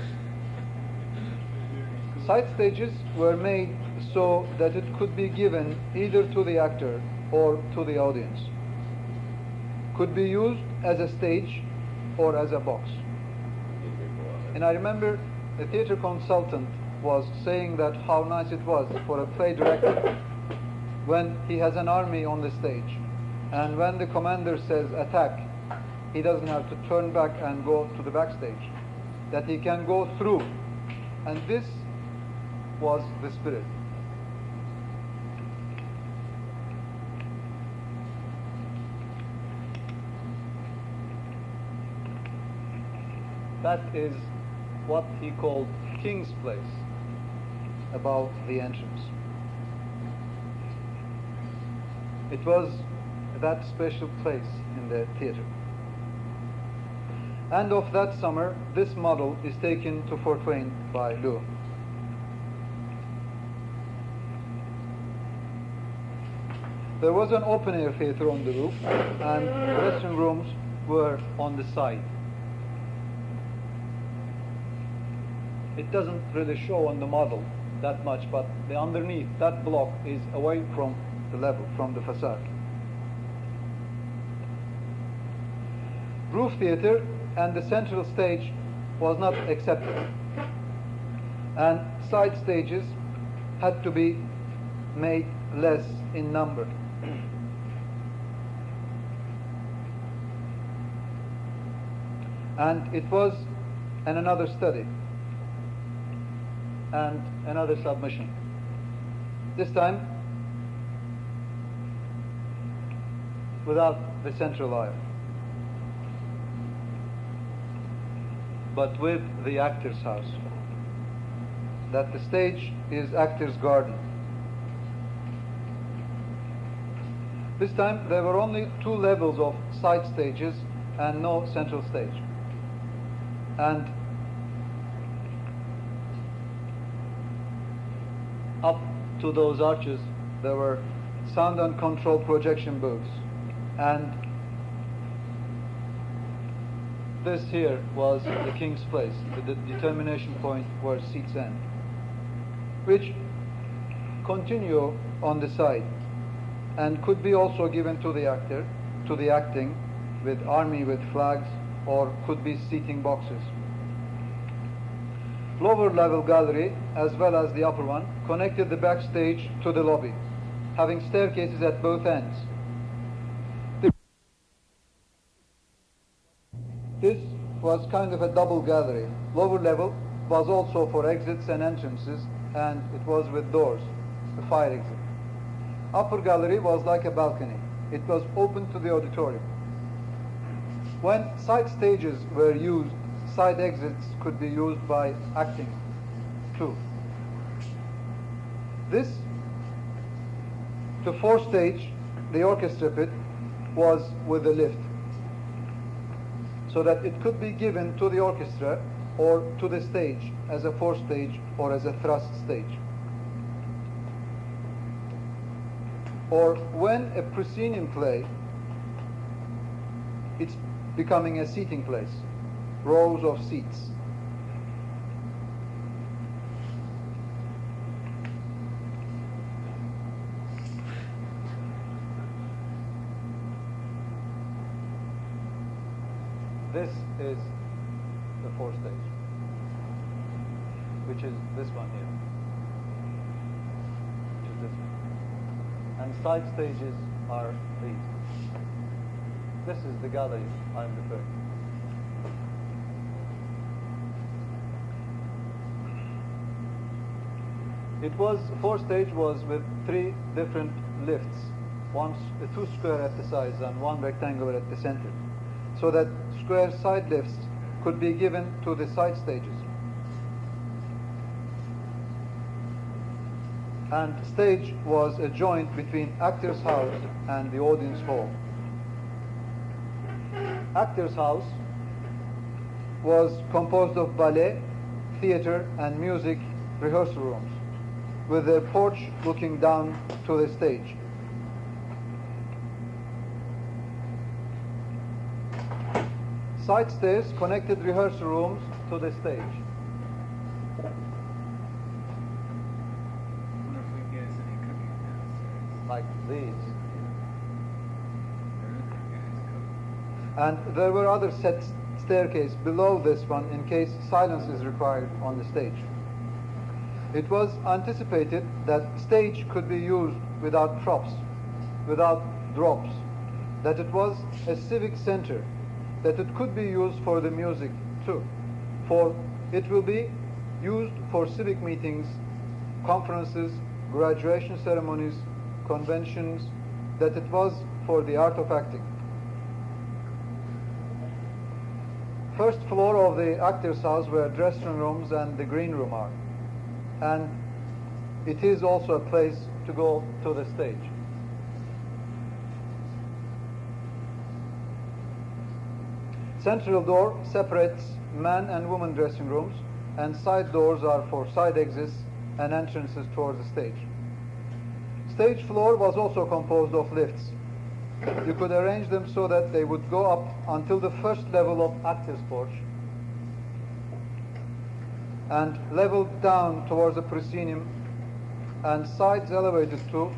Side stages were made so that it could be given either to the actor or to the audience. Could be used as a stage or as a box. And I remember the theater consultant was saying that how nice it was for a play director when he has an army on the stage, and when the commander says attack, he doesn't have to turn back and go to the backstage. that he can go through. And this was the spirit. That is what he called King's Place, about the entrance. It was that special place in the theater. And of that summer, this model is taken to Fort Wayne by Louis. There was an open-air theater on the roof, and dressing rooms were on the side. It doesn't really show on the model that much, but the underneath, that block is away from the level, from the facade. Roof theater and the central stage was not accepted, and side stages had to be made less in number. And it was another study and another submission. This time without the central aisle, but with the actor's house. That the stage is actor's garden. This time there were only 2 levels of side stages and no central stage. And up to those arches there were sound and control projection booths. And this here was the King's Place, the determination point where seats end, which continue on the side and could be also given to the actor, to the acting, with army with flags, or could be seating boxes. Lower level gallery, as well as the upper one, connected the backstage to the lobby, having staircases at both ends. This was kind of a double gallery. Lower level was also for exits and entrances, and it was with doors, the fire exit. Upper gallery was like a balcony. It was open to the auditorium. When side stages were used, side exits could be used by acting too. This, the forestage, the orchestra pit, was with a lift, so that it could be given to the orchestra or to the stage as a forestage or as a thrust stage. Or when a proscenium play, it's becoming a seating place, rows of seats. This is the forestage, which is this one here, which is this one. And side stages are these. This is the gallery I'm referring to. It was, forestage was with 3 different lifts, 2 square at the sides and 1 rectangular at the center, so that square side lifts could be given to the side stages. And stage was a joint between actor's house and the audience hall. Actor's house was composed of ballet, theater, and music rehearsal rooms, with a porch looking down to the stage. Side stairs connected rehearsal rooms to the stage. Like these. And there were other set staircases below this one in case silence is required on the stage. It was anticipated that stage could be used without props, without drops, that it was a civic center, that it could be used for the music too. for it will be used for civic meetings, conferences, graduation ceremonies, conventions, that it was for the art of acting. First floor of the actors' house where dressing rooms and the green room are. And it is also a place to go to the stage. Central door separates man and woman dressing rooms, and side doors are for side exits and entrances towards the stage. Stage floor was also composed of lifts. You could arrange them so that they would go up until the first level of actors' porch and leveled down towards the proscenium, and sides elevated too,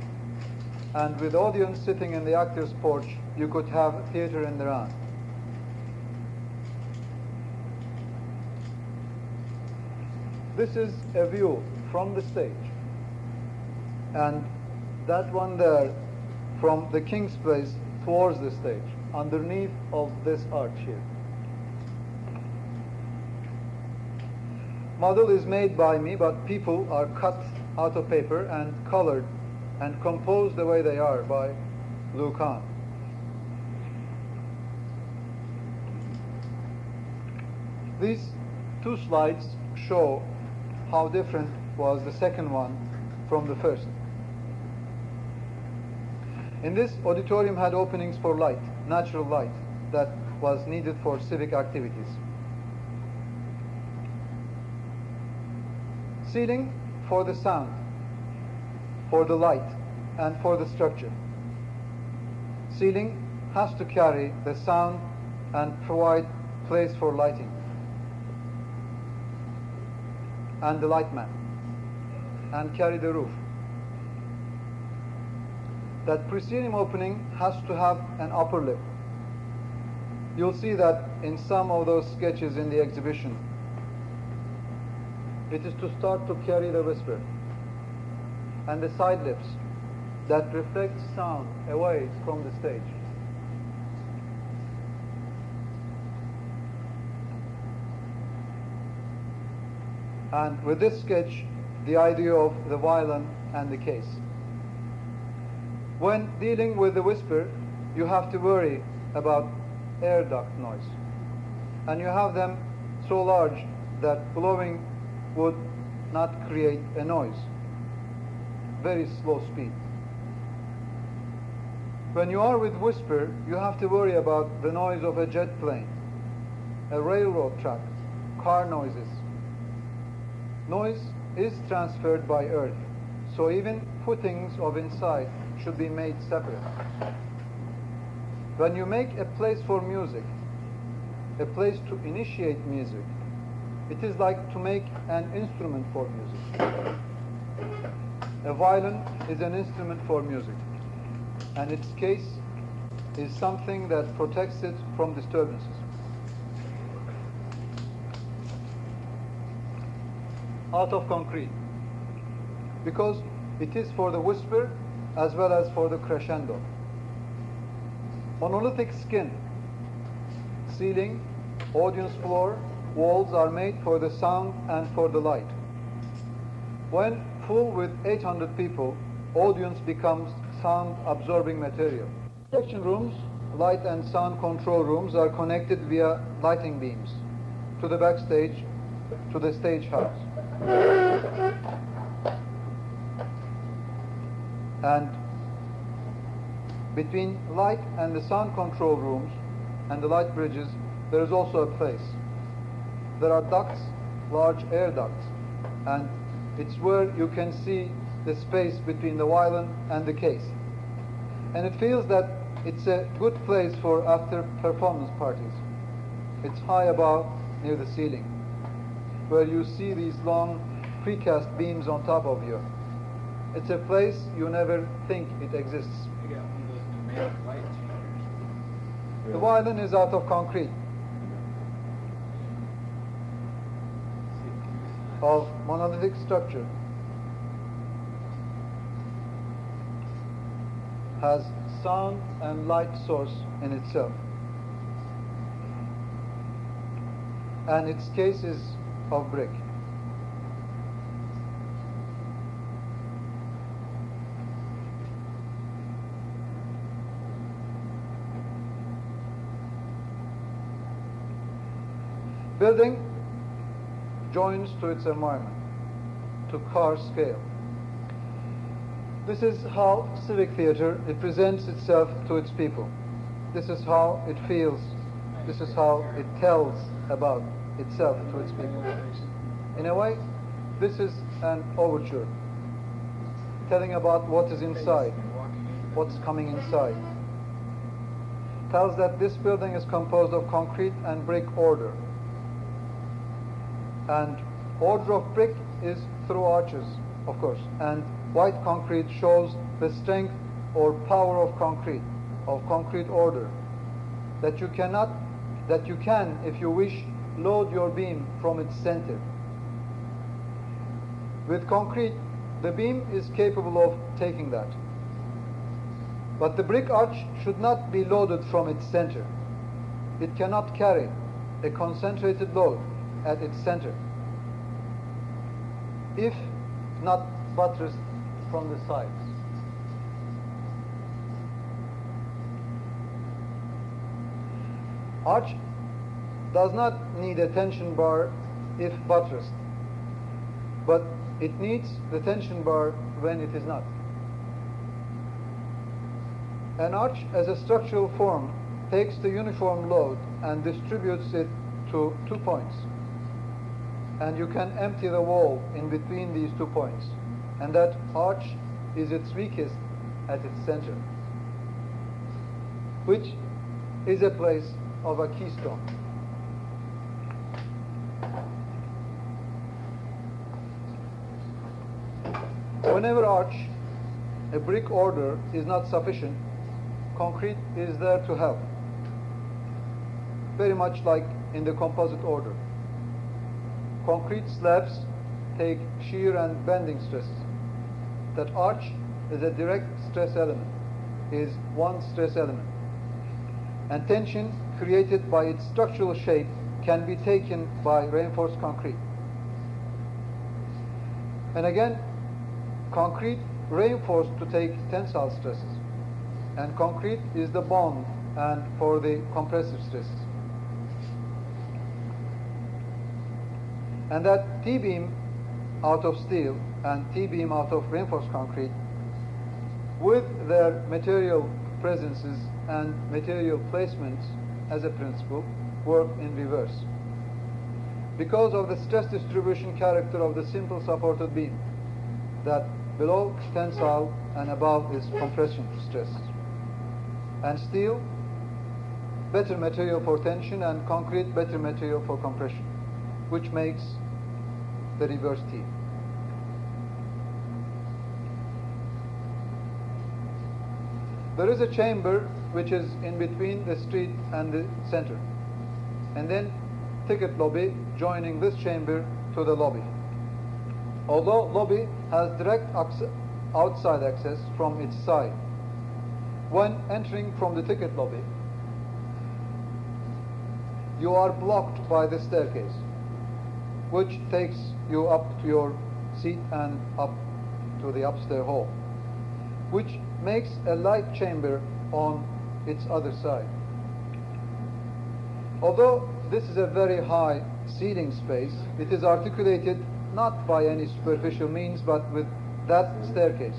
and with audience sitting in the actors' porch, you could have theater in the round. This is a view from the stage, and that one there from the King's Place towards the stage, underneath of this arch here. Model is made by me, but people are cut out of paper and colored and composed the way they are by Louis Kahn. These two slides show how different was the second one from the first. In this, auditorium had openings for light, natural light, that was needed for civic activities. Ceiling for the sound, for the light, and for the structure. Ceiling has to carry the sound and provide place for lighting, and the lightman, and carry the roof. That proscenium opening has to have an upper lip. You'll see that in some of those sketches in the exhibition. It is to start to carry the whisper. And the side lips that reflect sound away from the stage. And with this sketch, the idea of the violin and the case. When dealing with the whisper, you have to worry about air duct noise. And you have them so large that blowing would not create a noise. Very slow speed. When you are with whisper, you have to worry about the noise of a jet plane, a railroad track, car noises. Noise is transferred by earth, so even footings of inside should be made separate. When you make a place for music, a place to initiate music, it is like to make an instrument for music. A violin is an instrument for music, and its case is something that protects it from disturbances. Out of concrete, because it is for the whisper as well as for the crescendo. Monolithic skin, ceiling, audience floor, walls are made for the sound and for the light. When full with 800 people, audience becomes sound absorbing material. Projection rooms, light and sound control rooms are connected via lighting beams to the backstage, to the stage house. And between light and the sound control rooms and the light bridges, there is also a place. There are ducts, large air ducts, and it's where you can see the space between the violin and the case. And it feels that it's a good place for after performance parties. It's high above, near the ceiling, where you see these long precast beams on top of you. It's a place you never think it exists. You got one of those pneumatic light changers. The violin is out of concrete, of monolithic structure, has sound and light source in itself. and its case is of brick. Building joins to its environment, to car scale. This is how civic theater represents itself to its people. This is how it feels. This is how it tells about itself to its people. In a way, this is an overture, telling about what is inside, what's coming inside. Tells that this building is composed of concrete and brick order. And order of brick is through arches, of course, and white concrete shows the strength or power of concrete order, that you can, if you wish, load your beam from its center. With concrete, the beam is capable of taking that. But the brick arch should not be loaded from its center. It cannot carry a concentrated load at its center, if not buttressed from the sides. Arch does not need a tension bar if buttressed, but it needs the tension bar when it is not. An arch as a structural form takes the uniform load and distributes it to 2 points. And you can empty the wall in between these 2 points. And that arch is its weakest at its center, which is a place of a keystone. Whenever arch, a brick order is not sufficient, concrete is there to help. Very much like in the composite order. Concrete slabs take shear and bending stresses. That arch is a direct stress element, is one stress element. And tension created by its structural shape can be taken by reinforced concrete. And again, concrete reinforced to take tensile stresses. And concrete is the bond and for the compressive stresses. And that T-beam out of steel and T-beam out of reinforced concrete, with their material presences and material placements as a principle, work in reverse. Because of the stress distribution character of the simple supported beam, that below tensile and above is compression stress. And steel, better material for tension, and concrete, better material for compression, which makes the reverse T. There is a chamber which is in between the street and the center, and then ticket lobby joining this chamber to the lobby. Although lobby has direct outside access from its side, when entering from the ticket lobby, you are blocked by the staircase, which takes you up to your seat and up to the upstairs hall, which makes a light chamber on its other side. Although this is a very high seating space, it is articulated not by any superficial means, but with that staircase,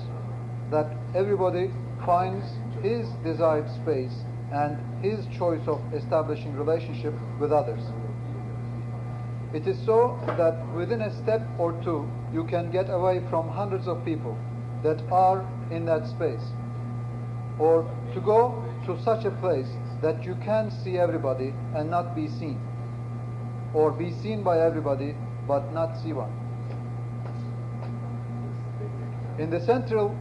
that everybody finds his desired space and his choice of establishing relationship with others. It is so that within a step or two, you can get away from hundreds of people that are in that space, or to go to such a place that you can see everybody and not be seen, or be seen by everybody but not see one. In the central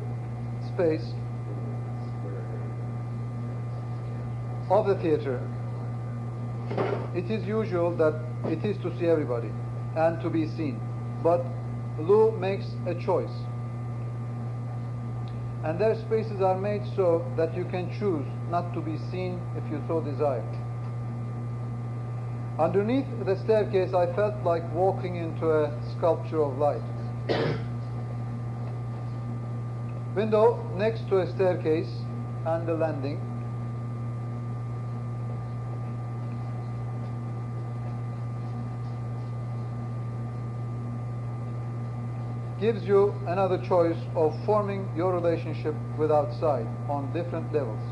space of the theater, it is usual that it is to see everybody and to be seen, but Lou makes a choice, and their spaces are made so that you can choose not to be seen if you so desire. Underneath the staircase, I felt like walking into a sculpture of light. Window next to a staircase and a landing. Gives you another choice of forming your relationship with outside on different levels.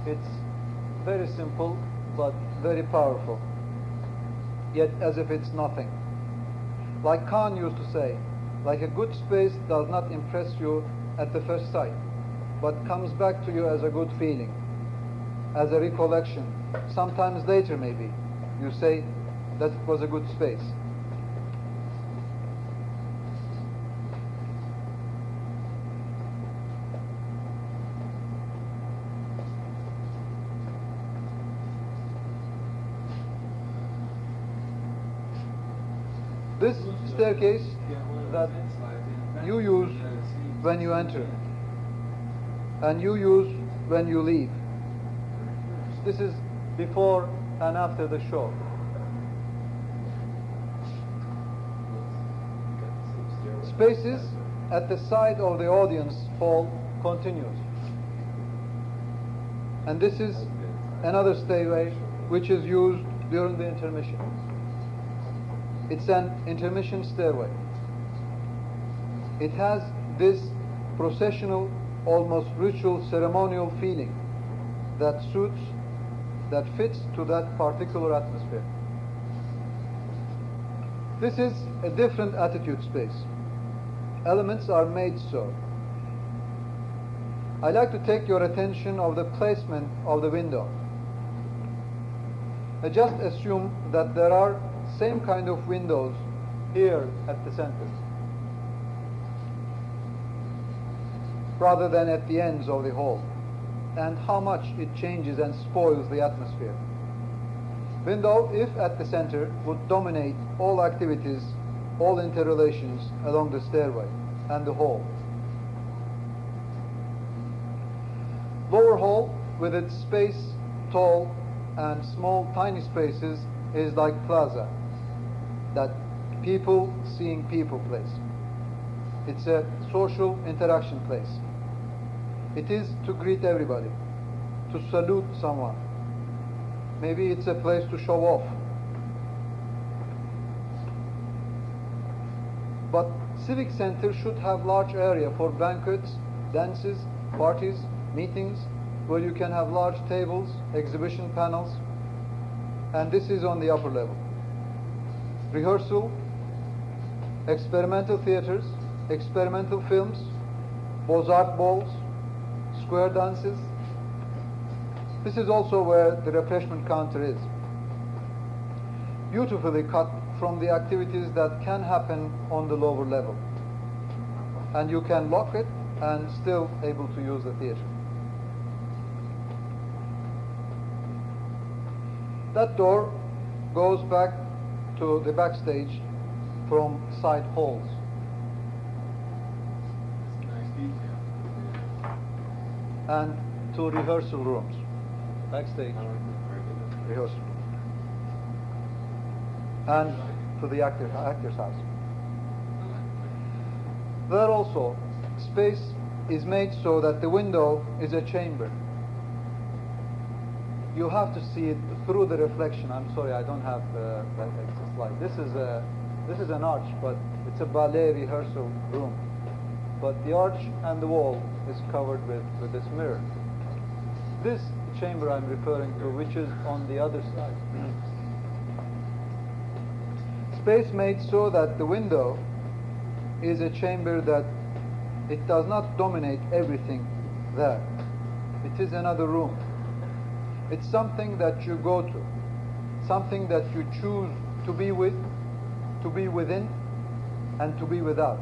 It's very simple but very powerful, yet as if it's nothing. Like Kahn used to say, like a good space does not impress you at the first sight, but comes back to you as a good feeling, as a recollection. Sometimes later maybe, you say that it was a good space. This staircase that you use when you enter and you use when you leave. This is before and after the show. Spaces at the side of the audience hall continues. And this is another stairway which is used during the intermission. It's an intermission stairway. It has this processional, almost ritual, ceremonial feeling that suits, that fits to that particular atmosphere. This is a different attitude space. Elements are made so. I like to take your attention of the placement of the window. Just assume that there are same kind of windows here at the center, rather than at the ends of the hall, and how much it changes and spoils the atmosphere. Window, if at the center, would dominate all activities, all interrelations along the stairway and the hall. Lower hall, with its space, tall and small tiny spaces, is like plaza, that people seeing people place. It's a social interaction place. It is to greet everybody, to salute someone. Maybe it's a place to show off. But civic center should have large area for banquets, dances, parties, meetings, where you can have large tables, exhibition panels, and this is on the upper level. Rehearsal, experimental theaters, experimental films, Beaux-Arts balls, square dances. This is also where the refreshment counter is. Beautifully cut from the activities that can happen on the lower level. And you can lock it and still able to use the theater. That door goes back to the backstage from side halls. Nice detail. And to rehearsal rooms. Backstage, rehearsal. And to the actor's house. There also, space is made so that the window is a chamber. You have to see it through the reflection. I'm sorry, I don't have that extra slide. This is an arch, but it's a ballet rehearsal room. But the arch and the wall is covered with this mirror. This chamber I'm referring to, which is on the other side. Space made so that the window is a chamber that it does not dominate everything there. It is another room. It's something that you go to, something that you choose to be with, to be within, and to be without.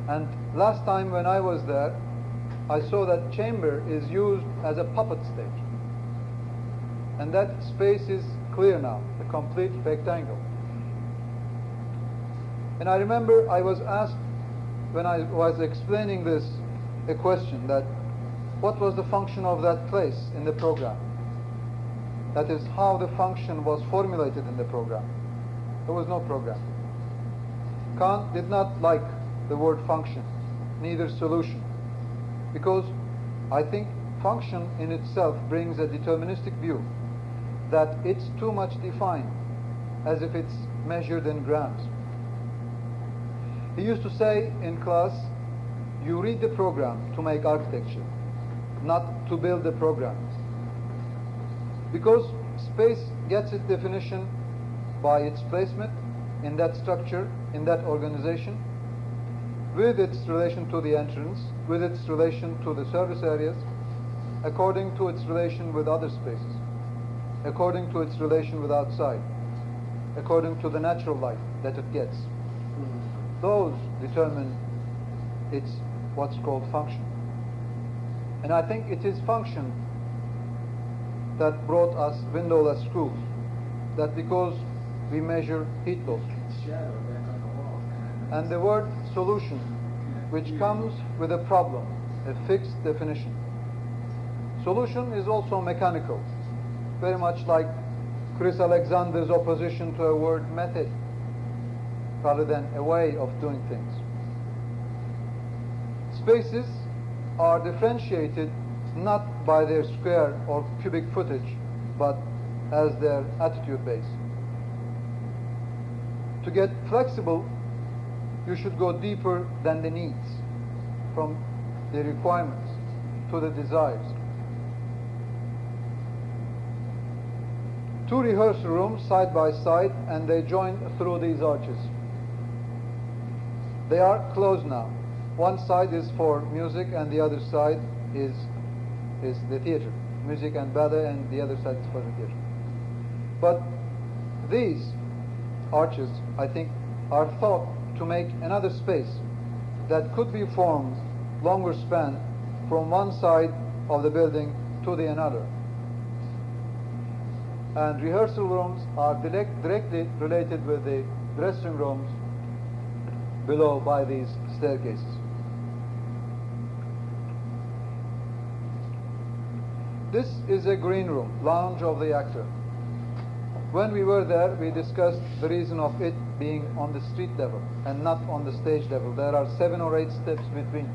And last time when I was there, I saw that chamber is used as a puppet stage. And that space is clear now, a complete rectangle. And I remember I was asked, when I was explaining this, a question that, what was the function of that place in the program? That is how the function was formulated in the program. There was no program. Kant did not like the word function, neither solution, because I think function in itself brings a deterministic view that it's too much defined, as if it's measured in grams. He used to say in class, you read the program to make architecture, not to build the program. Because space gets its definition by its placement in that structure, in that organization, with its relation to the entrance, with its relation to the service areas, according to its relation with other spaces, according to its relation with outside, according to the natural light that it gets. Those determine its what's called function. And I think it is function that brought us windowless schools. That because we measure heat loss. Shadow back on the wall. And the word solution, which comes with a problem, a fixed definition. Solution is also mechanical, very much like Chris Alexander's opposition to a word method, rather than a way of doing things. Spaces are differentiated not by their square or cubic footage, but as their attitude base. To get flexible, you should go deeper than the needs, from the requirements to the desires. 2 rehearsal rooms side by side, and they join through these arches. They are closed now. One side is for music and the other side is the theater. Music and ballet, and the other side is for the theater. But these arches, I think, are thought to make another space that could be formed longer span from one side of the building to the another. And rehearsal rooms are directly related with the dressing rooms below by these staircases. This is a green room, lounge of the actor. When we were there, we discussed the reason of it being on the street level and not on the stage level. There are 7 or 8 steps between.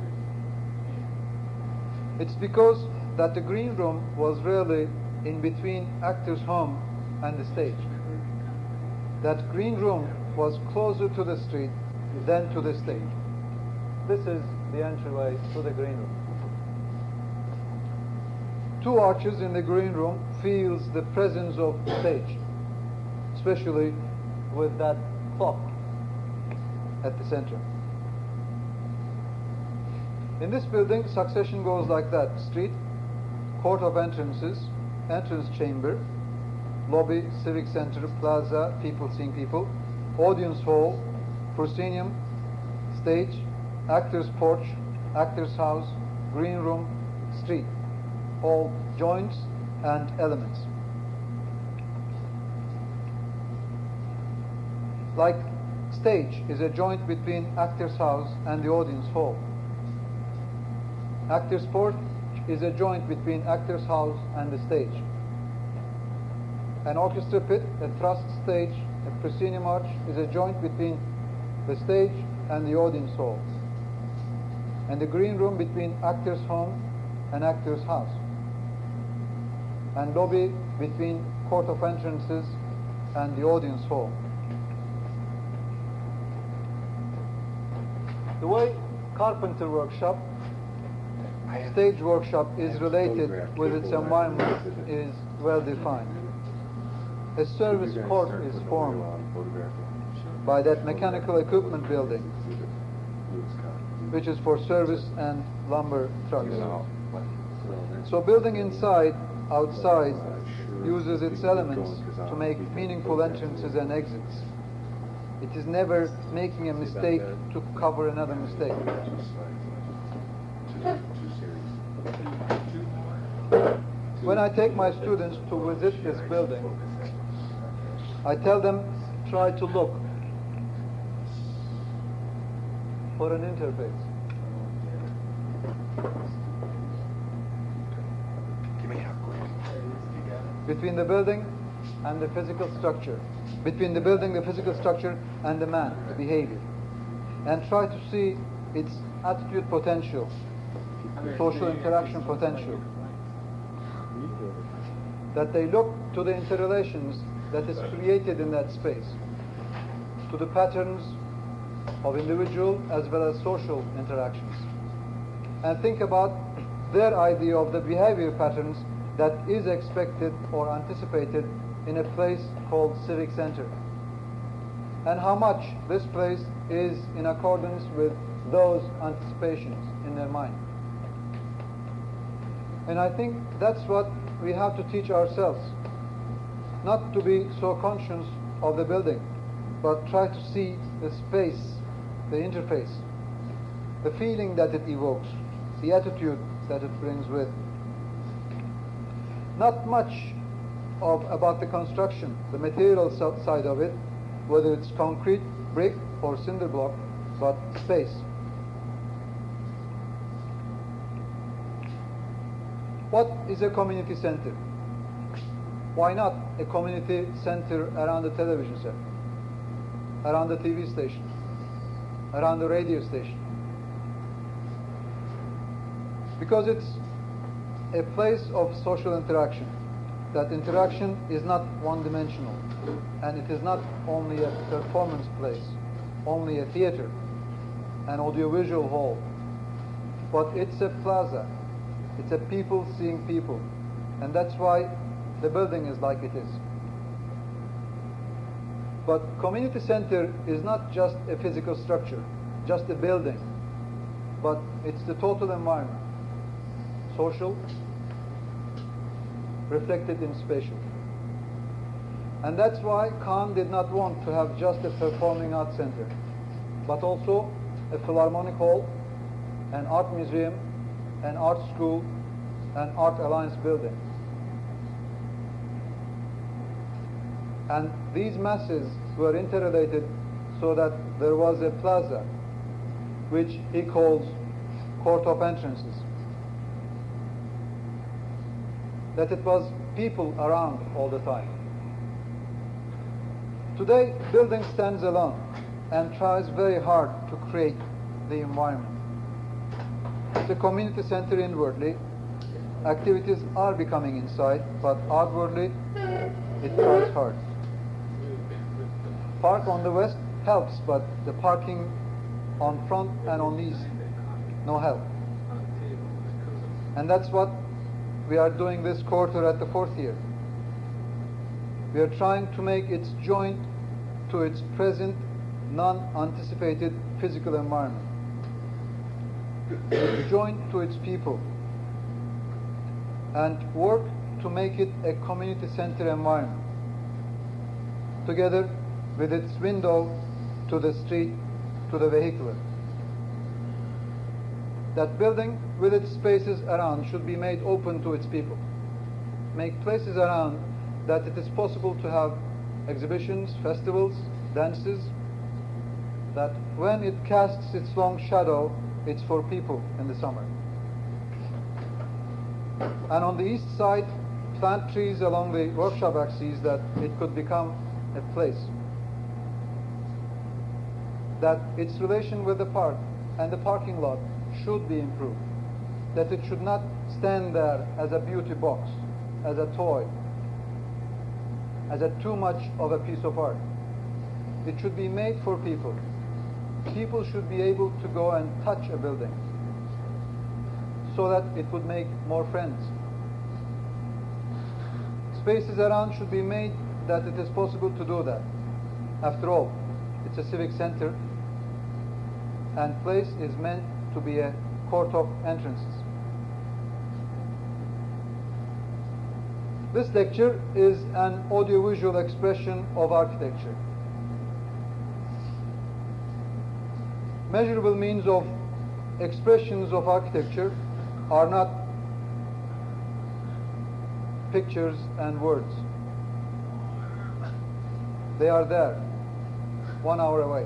It's because that the green room was really in between actor's home and the stage. That green room was closer to the street than to the stage. This is the entryway to the green room. 2 arches in the green room feels the presence of the stage, especially with that clock at the center. In this building, succession goes like that: street, court of entrances, entrance chamber, lobby, civic center, plaza, people seeing people, audience hall, proscenium, stage, actor's porch, actor's house, green room, street, all joints and elements. Like stage is a joint between actor's house and the audience hall. Actor's porch is a joint between actor's house and the stage. An orchestra pit, a trussed stage, a proscenium arch is a joint between the stage and the audience hall. And the green room between actor's home and actor's house. And lobby between court of entrances and the audience hall. The way carpenter workshop, stage workshop is related with its environment is well defined. A service court is formed by that mechanical equipment building, which is for service and lumber trucks. So building inside, outside, uses its elements to make meaningful entrances and exits. It is never making a mistake to cover another mistake. When I take my students to visit this building, I tell them, try to look for an interface. Give me half grand. between the building and the physical structure, between the building, the physical structure, and the man, the behavior, and try to see its attitude potential, social interaction potential, that they look to the interrelations that is created in that space, to the patterns of individual as well as social interactions, and think about their idea of the behavior patterns that is expected or anticipated in a place called civic center, and how much this place is in accordance with those anticipations in their mind. And I think that's what we have to teach ourselves, not to be so conscious of the building, but try to see the space, the interface, the feeling that it evokes, the attitude that it brings with. Not much about the construction, the material side of it, whether it's concrete, brick, or cinder block, but space. What is a community center? Why not a community center around the television set, around the TV station, around the radio station? Because it's a place of social interaction. That interaction is not one-dimensional, and it is not only a performance place, only a theater, an audiovisual hall, but it's a plaza. It's a people seeing people, and that's why the building is like it is. But community center is not just a physical structure, just a building, but it's the total environment, social, reflected in spatial. And that's why Kahn did not want to have just a performing arts center, but also a philharmonic hall, an art museum, an art school, an art alliance building. And these masses were interrelated so that there was a plaza, which he calls court of entrances. That it was people around all the time. Today, building stands alone and tries very hard to create the environment. It's a community center inwardly. Activities are becoming inside, but outwardly, it tries hard. Park on the west helps, but the parking on front and on the east, no help. And that's what we are doing this quarter at the fourth year. We are trying to make its joint to its present non-anticipated physical environment. Its joint to its people, and work to make it a community center environment, together with its window to the street, to the vehicular. That building with its spaces around should be made open to its people. Make places around that it is possible to have exhibitions, festivals, dances, that when it casts its long shadow, it's for people in the summer. And on the east side, plant trees along the workshop axes that it could become a place. That its relation with the park and the parking lot should be improved. That it should not stand there as a beauty box, as a toy, as a too much of a piece of art. It should be made for people. People should be able to go and touch a building so that it would make more friends. Spaces around should be made that it is possible to do that. After all, it's a civic center, and place is meant to be a court of entrances. This lecture is an audiovisual expression of architecture. Measurable means of expressions of architecture are not pictures and words. They are there, 1 hour away.